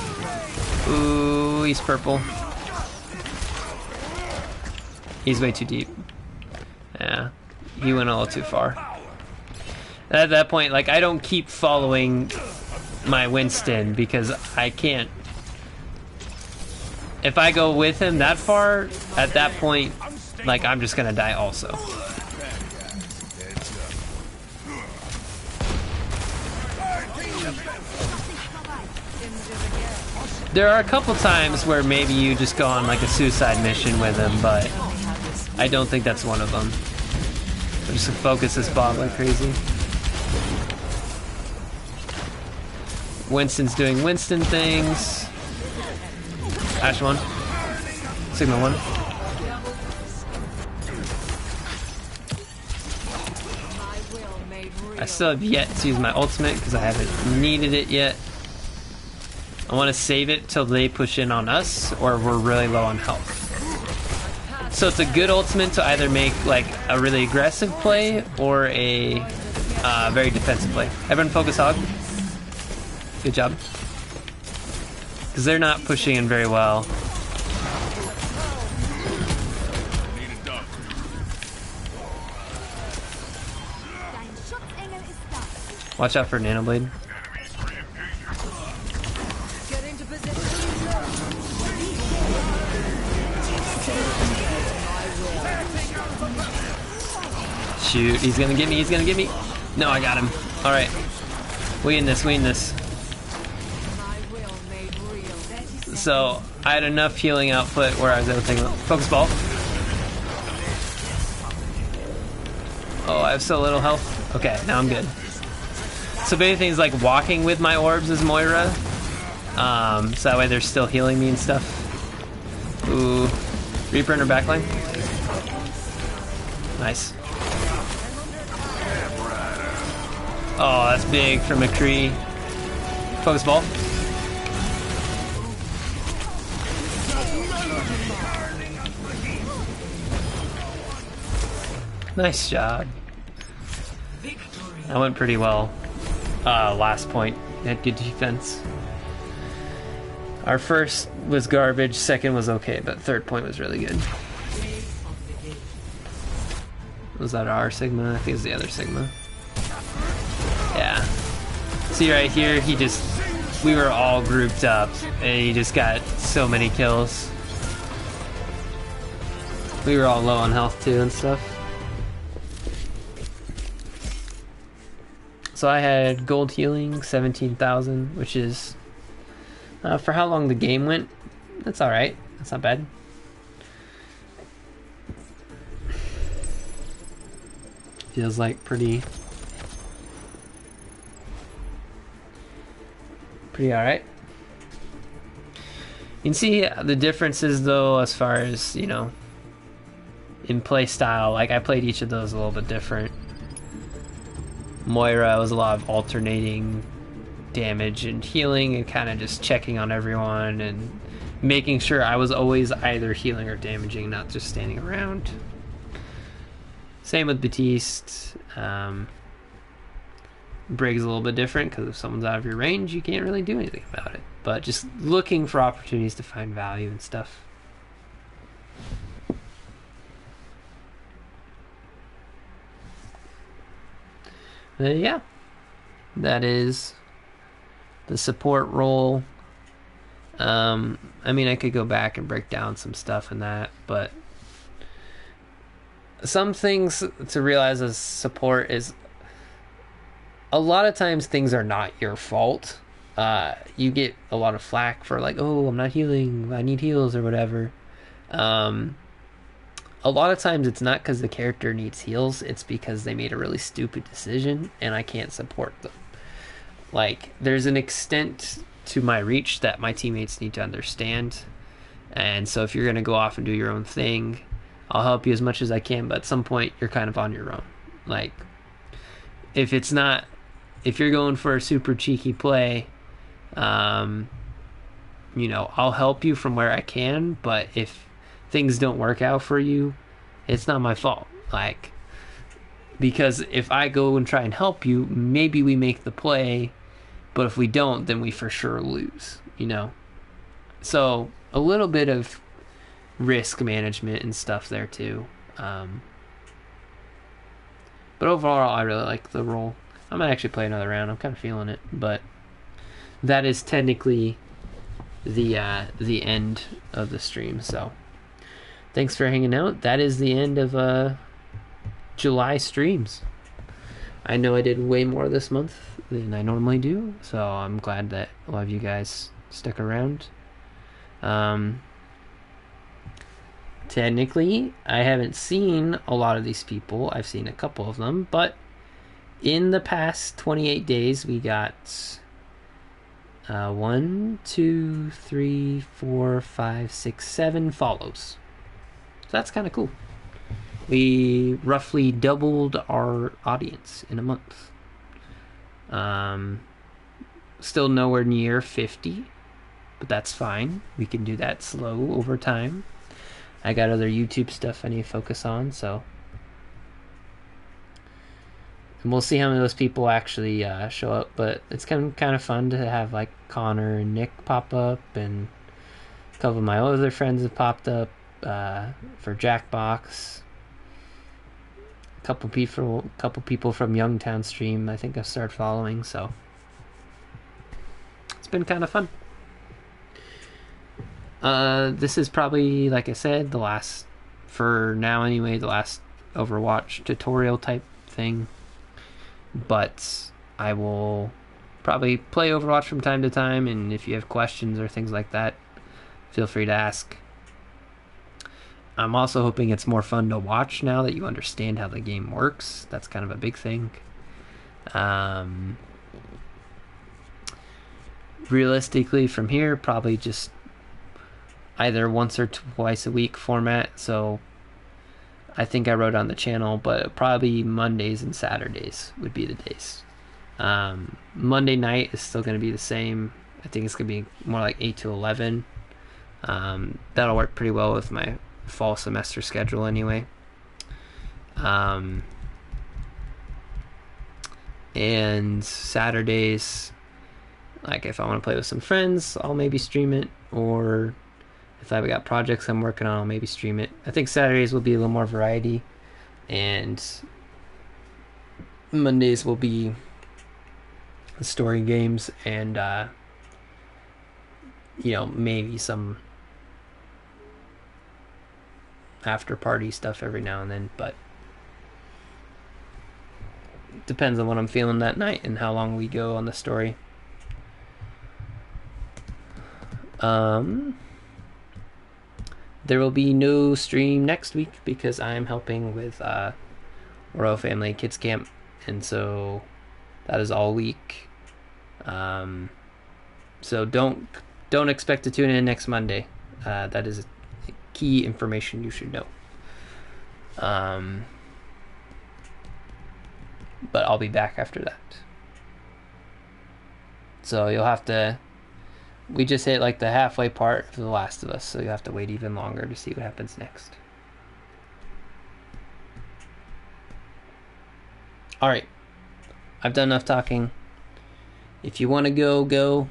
Ooh, he's purple. He's way too deep. Yeah, he went a little too far. At that point, like, I don't keep following my Winston because I can't. If I go with him that far, at that point, like, I'm just gonna die also. There are a couple times where maybe you just go on like a suicide mission with him, but I don't think that's one of them. So just focus this bot like crazy. Winston's doing Winston things. Ash 1. Sigma 1. I still have yet to use my ultimate because I haven't needed it yet. I want to save it till they push in on us or we're really low on health. So it's a good ultimate to either make like a really aggressive play or a very defensive play. Everyone focus hog. Good job. Because they're not pushing in very well. Watch out for Nanoblade. Get into position. Shoot, he's gonna get me, he's gonna get me. No, I got him. Alright. We in this, we in this. My will made real. So, I had enough healing output where I was able to take a focus ball. Oh, I have so little health. Okay, now I'm good. So basically it's like walking with my orbs as Moira. So that way they're still healing me and stuff. Ooh. Reaper in her backline. Nice. Oh, that's big for McCree. Focus ball. Nice job. That went pretty well. Last point. Had good defense. Our first was garbage, second was okay, but third point was really good. Was that our Sigma? I think it's the other Sigma. Yeah. See right here, we were all grouped up, and he just got so many kills. We were all low on health too and stuff. So I had gold healing, 17,000, which is, for how long the game went, that's alright. That's not bad. Feels like pretty alright. You can see the differences though as far as, you know, in play style. Like I played each of those a little bit different. Moira was a lot of alternating damage and healing and kind of just checking on everyone and making sure I was always either healing or damaging, not just standing around. Same with Batiste. Brig's a little bit different because if someone's out of your range, you can't really do anything about it. But just looking for opportunities to find value and stuff. Yeah, that is the support role. I mean, I could go back and break down some stuff in that, but some things to realize as support is a lot of times things are not your fault. You get a lot of flack for like, oh, I'm not healing, I need heals or whatever. A lot of times it's not because the character needs heals, it's because they made a really stupid decision and I can't support them. Like, there's an extent to my reach that my teammates need to understand. And so if you're going to go off and do your own thing, I'll help you as much as I can, but at some point you're kind of on your own. Like, if you're going for a super cheeky play, you know, I'll help you from where I can, but if things don't work out for you, it's not my fault. Like, because if I go and try and help you, maybe we make the play, but if we don't, then we for sure lose, you know? So a little bit of risk management and stuff there too. But overall, I really like the role. I might actually play another round. I'm kind of feeling it, but that is technically the end of the stream. So thanks for hanging out. That is the end of July streams. I know I did way more this month than I normally do, so I'm glad that a lot of you guys stuck around. Technically, I haven't seen a lot of these people. I've seen a couple of them, but in the past 28 days, we got 1, 2, 3, 4, 5, 6, 7 follows. So that's kind of cool. We roughly doubled our audience in a month. Still nowhere near 50, but that's fine. We can do that slow over time. I got other YouTube stuff I need to focus on, so. And we'll see how many of those people actually show up, but it's kind of fun to have like Connor and Nick pop up, and a couple of my other friends have popped up for Jackbox. A couple people from Youngtown stream I think I've started following, so it's been kind of fun. This is probably, like I said, the last, for now anyway, the last Overwatch tutorial type thing. But I will probably play Overwatch from time to time, and if you have questions or things like that, feel free to ask. I'm also hoping it's more fun to watch now that you understand how the game works. That's kind of a big thing. Realistically, from here, probably just either once or twice a week format. So I think I wrote on the channel, but probably Mondays and Saturdays would be the days. Monday night is still going to be the same. I think it's going to be more like 8 to 11. That'll work pretty well with my fall semester schedule anyway. And Saturdays, like if I want to play with some friends, I'll maybe stream it, or if I've got projects I'm working on, I'll maybe stream it. I think Saturdays will be a little more variety, and Mondays will be story games and maybe some after party stuff every now and then, but it depends on what I'm feeling that night and how long we go on the story. There will be no stream next week because I'm helping with Royal Family Kids Camp, and so that is all week. So don't expect to tune in next Monday. That is key information you should know. But I'll be back after that. So you'll have to. We just hit like the halfway part of The Last of Us, so you have to wait even longer to see what happens next. Alright. I've done enough talking. If you want to go.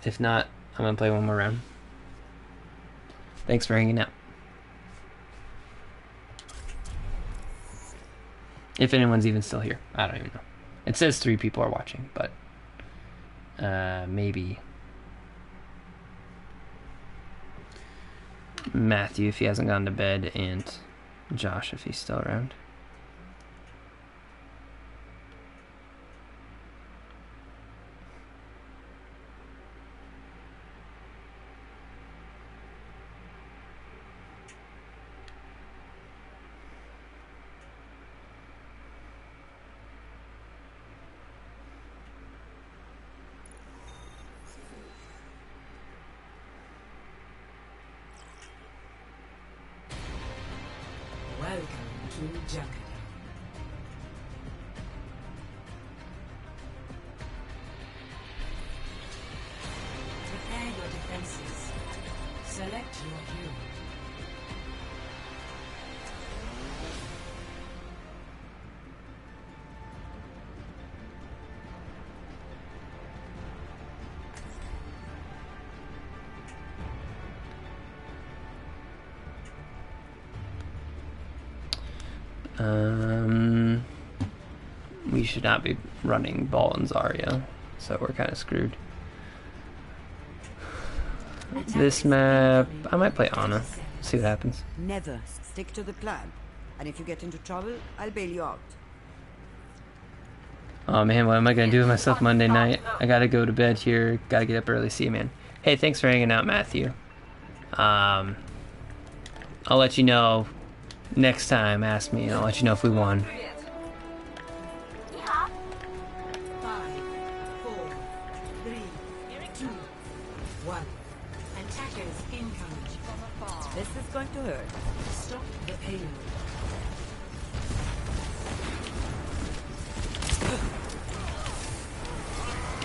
If not, I'm going to play one more round. Thanks for hanging out. If anyone's even still here. I don't even know. It says 3 people are watching, but maybe Matthew if he hasn't gone to bed, and Josh if he's still around. We should not be running Ball and Zarya, so we're kind of screwed. This map, I might play Ana. See what happens. Never stick to the plan, and if you get into trouble, I'll bail you out. Oh man, what am I gonna do with myself Monday night? I gotta go to bed here. Gotta get up early. See you, man. Hey, thanks for hanging out, Matthew. I'll let you know next time. Ask me, and I'll let you know if we won. 5, 4, 3, 2, 1. Attackers incoming. This is going to hurt. Stop the payload.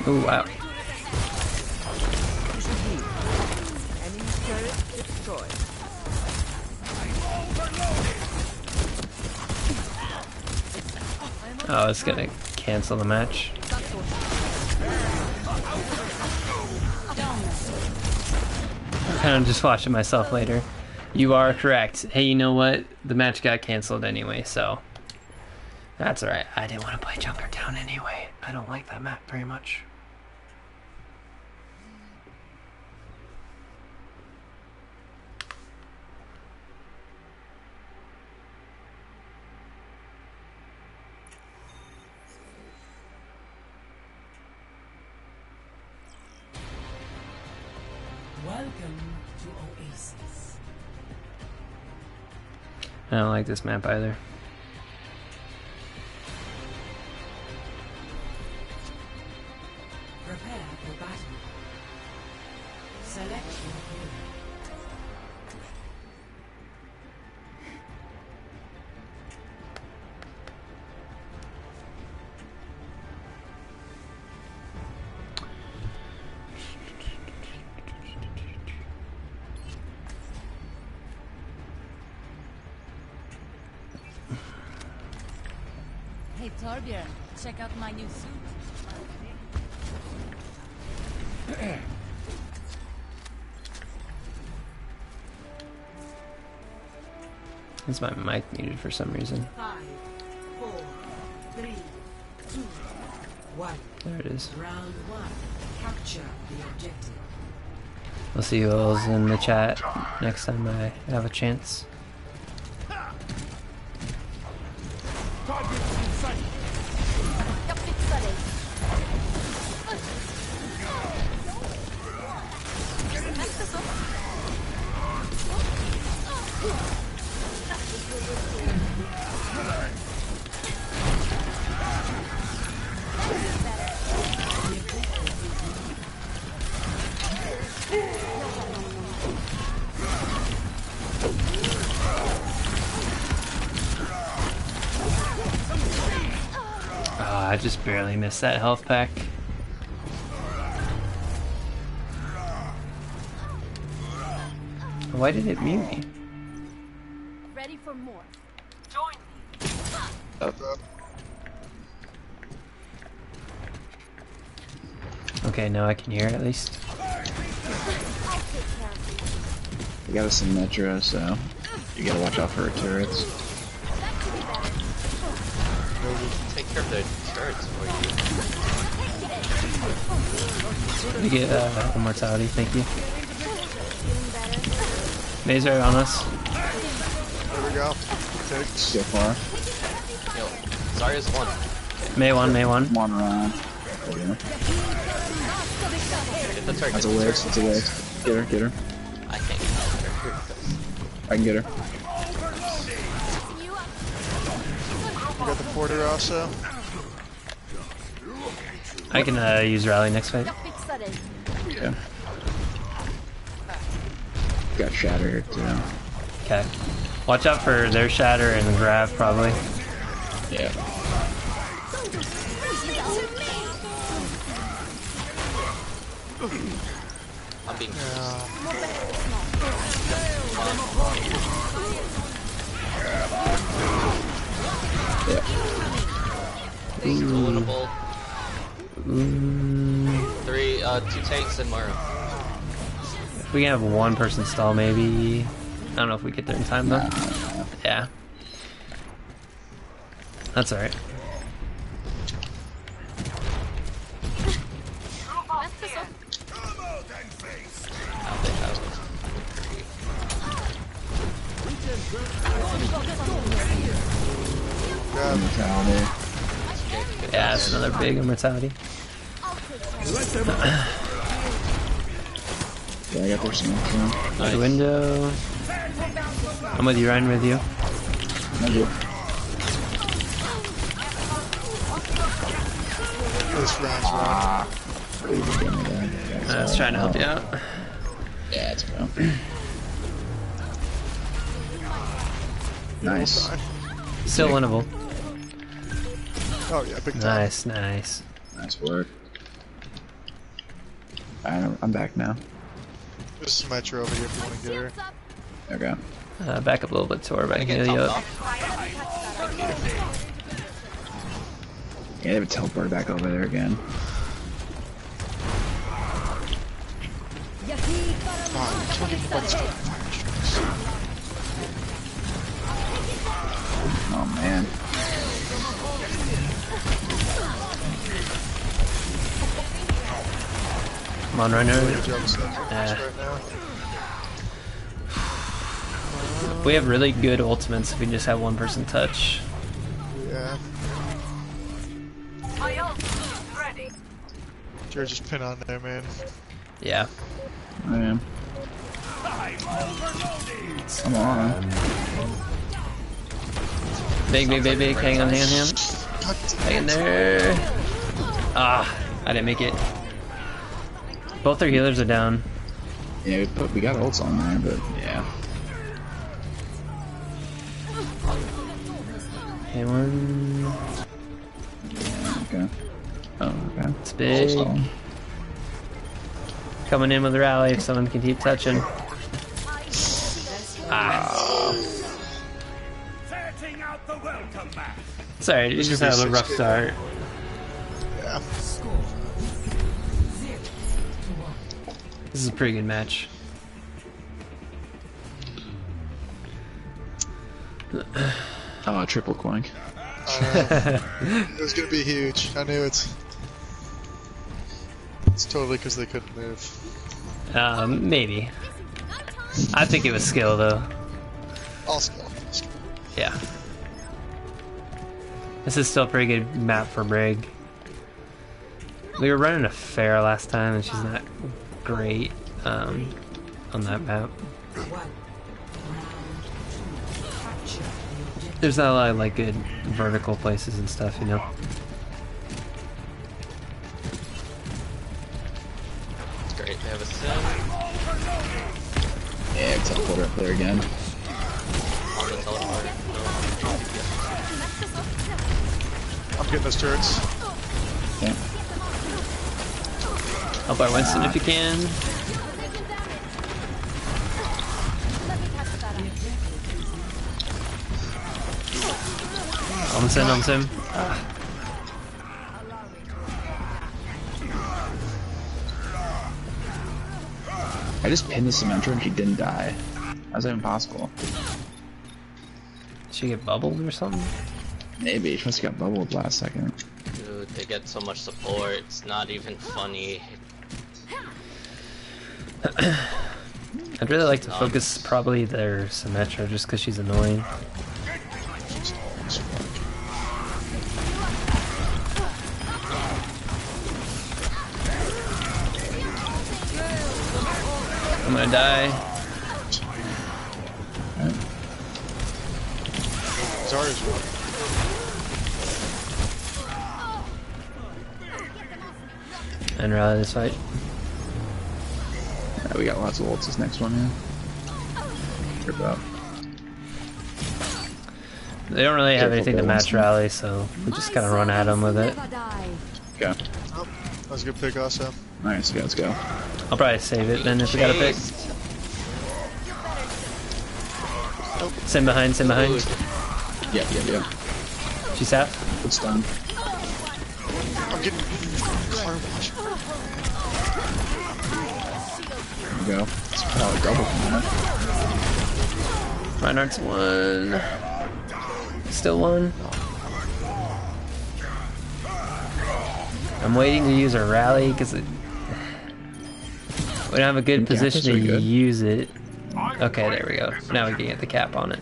Oh wow. Enemy turret destroyed. Oh, it's gonna cancel the match. I'm kind of just watching myself later. You are correct. Hey, you know what? The match got canceled anyway, so that's alright. I didn't want to play Junkertown anyway. I don't like that map very much. Welcome to Oasis. I don't like this map either. Prepare for battle. Select your hero. Hey Torbjörn, check out my new suit. Is my mic muted for some reason? 5, 4, 3, 2, 1. There it is. Round 1. Capture the objective. We'll see who else in the chat next time I have a chance. I just barely missed that health pack. Why did it mute me? Ready for more. Okay, now I can hear it at least. We got us in Metro, so you gotta watch out for her turrets. Take care of the turrets for you. We get immortality, thank you. Mazer on us. There we go. So far. Yo, Zarya's one. May 1, May 1. One round. There we go. Get the turret. That's a waste, that's a waste. Get her, get her. I can't get her. I can get her. We got the porter also. I can use rally next fight. Yeah. Got Shatter here too. Okay. Watch out for their shatter and grab probably. Yeah. I'm being Explodable. Two tanks and Mara. If we can have one person stall maybe. I don't know if we get there in time though. Yeah. That's alright. Immortality. Yeah, that's another big immortality. Yeah, I got their smoke. Nice. Window. I'm with you, Ryan, with you. This round's round. I was trying to help you out. Yeah, it's go. Nice. Still winnable. Oh yeah, big time. Nice, nice. Nice work. I'm back now. There's some Metro over here if you want to get her. Okay. Back up a little bit, Tor, but I can Get heal you topped up. off. Yeah, they have a teleporter back over there again. Oh man. Come on, Runner. We have really good ultimates if we just have one person touch. Yeah. Jared, just pin on there, man. Yeah. I am. Come on. Big. Hang on. Hang in there. Ah, I didn't make it. Both their healers are down. Yeah, we got ults on there, but yeah. Okay, one. Okay. Oh, okay. It's big. Also. Coming in with a rally if someone can keep touching. Ah. Sorry, you just had a rough start. Yeah. This is a pretty good match. Oh, triple coink. It was gonna be huge. I knew it. It's totally because they couldn't move. Maybe. I think it was skill though. All skill. Yeah. This is still a pretty good map for Brig. We were running a fair last time and she's not great on that map. There's not a lot of like good vertical places and stuff, you know. It's great. They have a sim Yeah, teleporter up there again. on the teleporter. I'm getting those turrets. Yeah. Help our Winston if you can. Almost in. I just pinned the Symmetra and she didn't die. How's that even possible? Did she get bubbled or something? Maybe. She must have got bubbled last second. Dude, they get so much support. It's not even funny. I'd really like to focus probably their Symmetra just because she's annoying. I'm gonna die. Zarya's one. And rally this fight. Yeah, we got lots of ults this next one, yeah. Trip out. They don't really have Careful, anything to Bill match Winston. rally, so we just gotta run at them with it. Okay. Oh, that was a good pick also. Nice, let's go. I'll probably save it then if we got a pick. Sim behind. Yep. She's half. Good stun. I'm getting car wash. There we go. It's probably double from that. Reinhardt's one. Still one. I'm waiting to use a rally because we don't have a good The cap is position to pretty good. use it. Okay, there we go. Now we can get the cap on it.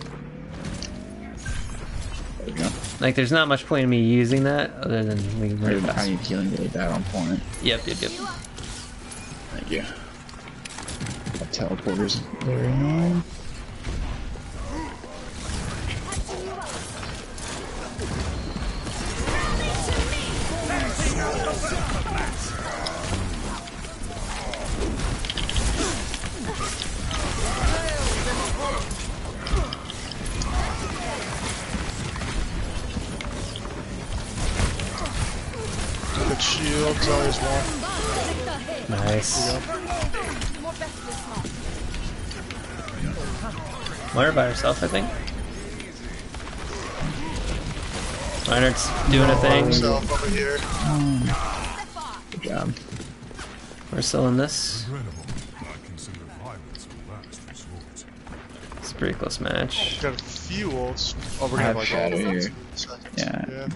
There we go. Like, there's not much point in me using that other than we can run I fast. need healing really bad on point. Yep. Thank you. That teleporter's very annoying. Good shield. Zarya's one. Nice. Moira by herself, I think. Reinhardt's doing a thing. Myself over here. Good job. We're still in this. It's a pretty close match. Got a few ults. Oh, we're gonna I have have like shadow all here. seconds. Yeah.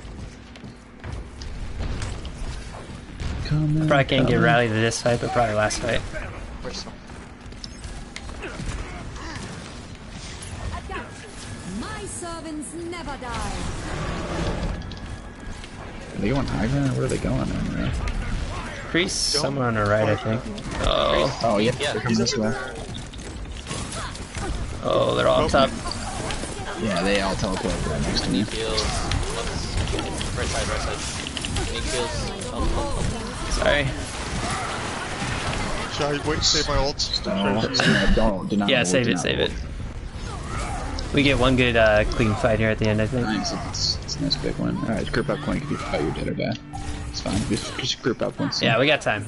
I probably can't get Rally to this fight, but probably last fight. My servants never die. Are they going high ground? Where are they going? Anyway? Priest somewhere on the right, I think. Oh, Oh, yep. Yeah, They're coming this way. oh, they're all up top. Yeah, they all teleported right next to me. Heals. Right side, right side. Any kills? Sorry. Should I wait to save my ults? Do not. Yeah, hold, save do it, not save hold. it. We get one good clean fight here at the end, I think. Nice. It's a nice big one. Alright, group up point if you fight your dead or die. It's fine. Just group up once. Yeah, we got time.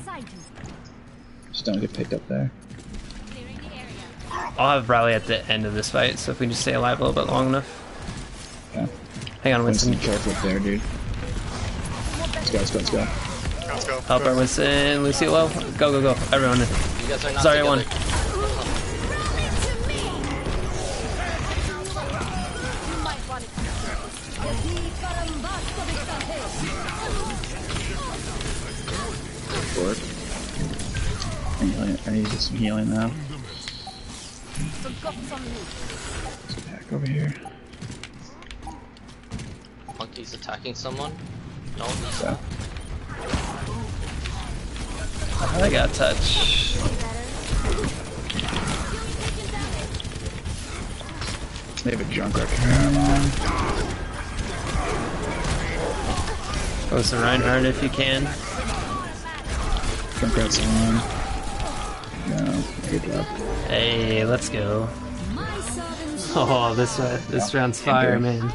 Just don't get picked up there. I'll have Rally at the end of this fight, so if we just stay alive a little bit long enough. Yeah. Hang on, Winston, Winston. be careful up there, dude. Let's go, let's go, let's go. Let's go. Help our Winston. Lucy low. Go, go, go. Everyone. You guys are not Sorry, together. one. Forward. I need some healing now. Let's get back over here. Monkey's attacking someone? No? So. I got touch. They have a Junkrat. Close to Reinhardt if you can. Junkrat's on. No, good job. Hey, let's go. Oh, this round's fire, man.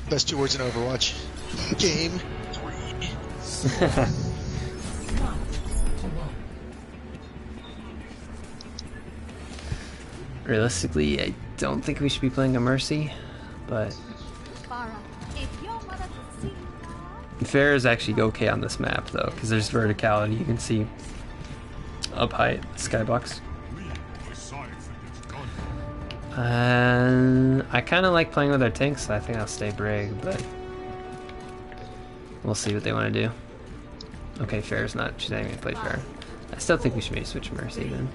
Best 2 words in Overwatch. Game. Realistically, I don't think we should be playing a Mercy, but Fair is actually okay on this map though, because there's verticality. You can see up high skybox. And I kind of like playing with our tanks, so I think I'll stay Brig, but we'll see what they want to do. Okay, Fair's not. She's not even gonna play Fair. I still think we should maybe switch Mercy then.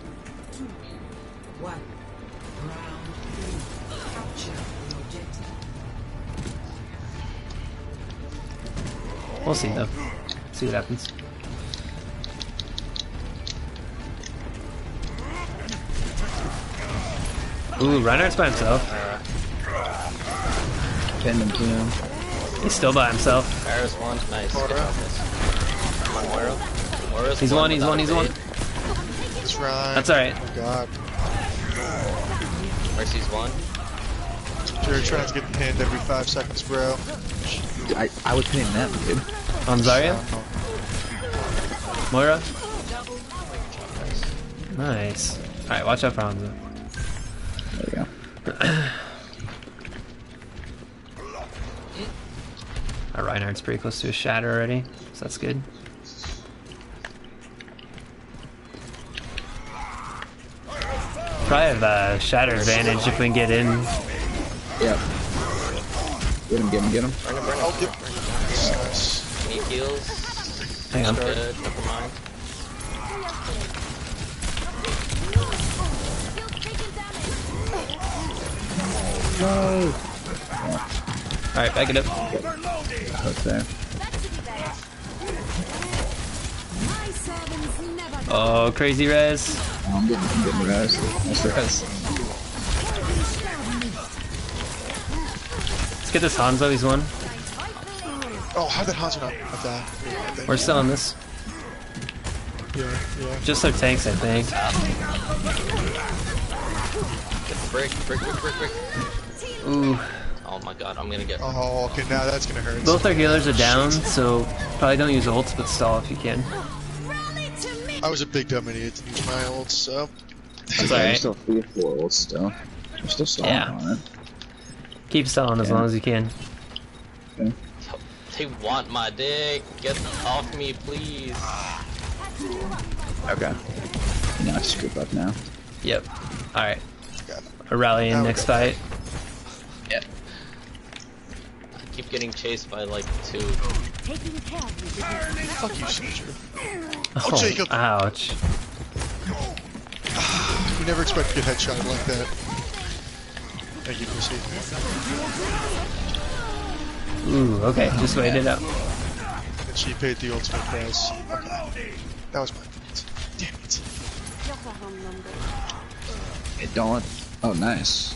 We'll see though. See what happens. Ooh, Reinhardt's by himself. Pinned him to him. He's still by himself. Paris one, nice. Good job, guys. Come on, Moira. Moira's He's one, he's without one, a he's one. fade. That's right. That's alright. Oh god. Mercy's one. Jared trying to get pinned every 5 seconds, bro. I was pinning them, dude. On Zarya? Moira? Nice. Alright, watch out for Hanzo. There we go. Our Reinhardt's pretty close to a shatter already, so that's good. Probably have a shatter advantage if we can get in. Yep. Get him, get him, get him. Oh, yep. Nice. Need heals. Hang on. Good, never mind. No! Alright, back it up. Hook there. Oh, crazy res. Oh, I'm getting res. Nice res. Let's get this Hanzo, he's one. Oh, how did Hanzo not die? We're still on this. Yeah. Just our tanks, I think. Get the brick. Ooh. Oh my god, I'm gonna get. Oh, okay, now that's gonna hurt. Both our healers are down, so probably don't use ults, but stall if you can. I was a big dumb idiot to use my ults, so. That's We're alright. still 3 or 4 ults still. We're still stalling Yeah. on it. Keep stalling as Yeah. long as you can. Okay. They want my dick. Get off me, please. Okay. Now I just group up now. Yep. Alright. Okay. A rally in Now we next go. fight. Yep. I keep getting chased by like 2. Taking care of you. Fuck you, Soldier. Oh, Jacob. ouch. You never expect to get headshot like that. Thank you, Pussy. Ooh, okay, just wait it out. And she paid the ultimate price. Okay. That was my fault. Damn it. Hey, don't. Oh, nice.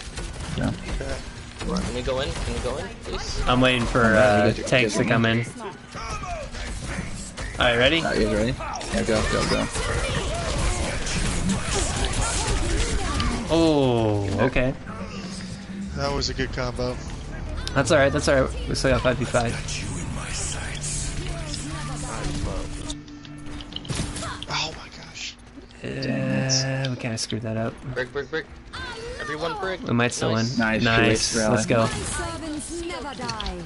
Yeah. Okay. Can we go in? Can we go in, please? I'm waiting for tanks to come in. Alright, ready? Alright, you guys ready? Yeah, go. Oh, okay. That was a good combo. That's alright, that's alright. We still got 5v5. Oh my gosh. We kind of screwed that up. Brick. Everyone brick. We might still win. Nice. Nice. Rally. Let's go. My servants never die.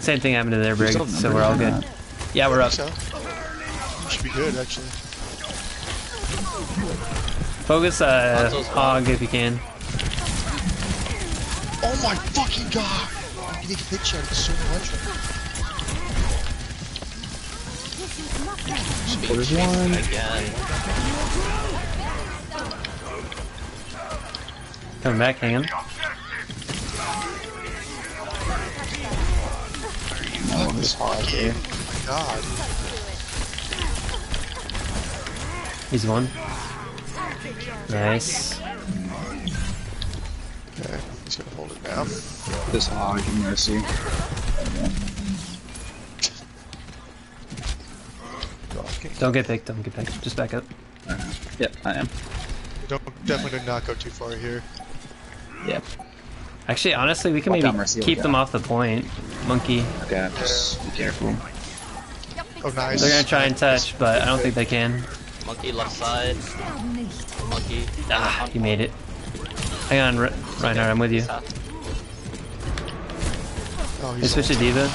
Same thing happened to their brig, Still so we're all good. numbers Yeah, we're up. So, should be good, actually. Focus hog if you can. Oh my fucking god! I'm getting headshot so much. There's one. Again. Coming back, hang on. Oh, this hog here. God. He's one. Nice. Okay, he's gonna hold it down. This hog, mercy. Don't get picked, don't get picked. Just back up. Yep, I am. Definitely did not go too far here. Yep. Actually, honestly, we can Watch maybe out, Mercy, keep watch them out. off the point. Monkey. Okay, just be careful. Oh, nice. They're gonna try and touch, but I don't think they can. Monkey left side. Monkey. Ah, you made it. Hang on, Reinhardt, I'm with you. Oh, They he's switch to ult. Diva.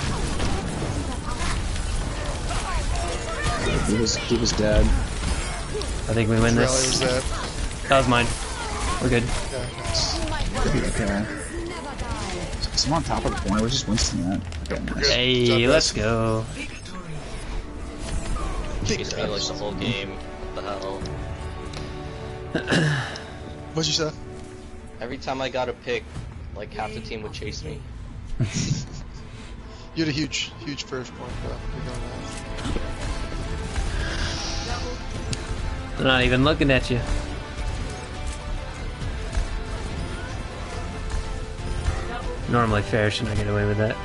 He was dead. I think we win Rally was this. that? That was mine. We're good. Yeah, nice. Okay. So I'm on top of the point. We're just wincing that. Okay, nice. Hey, Job, let's guys. go. Chased me like the whole game. What the hell? What'd you say? Every time I got a pick, like half the team would chase me. You had a huge first point, though. You're going off. They're not even looking at you. Normally fair should not get away with that.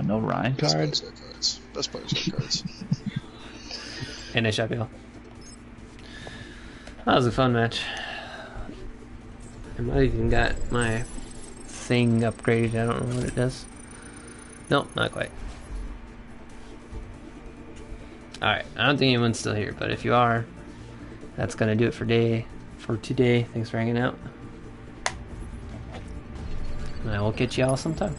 No Ryan Best cards. players got cards. Best players got cards. And I shot y'all. That was a fun match. I might even got my thing upgraded. I don't know what it does. Nope, not quite. Alright, I don't think anyone's still here, but if you are, that's gonna do it for today. Thanks for hanging out. And I will catch y'all sometime.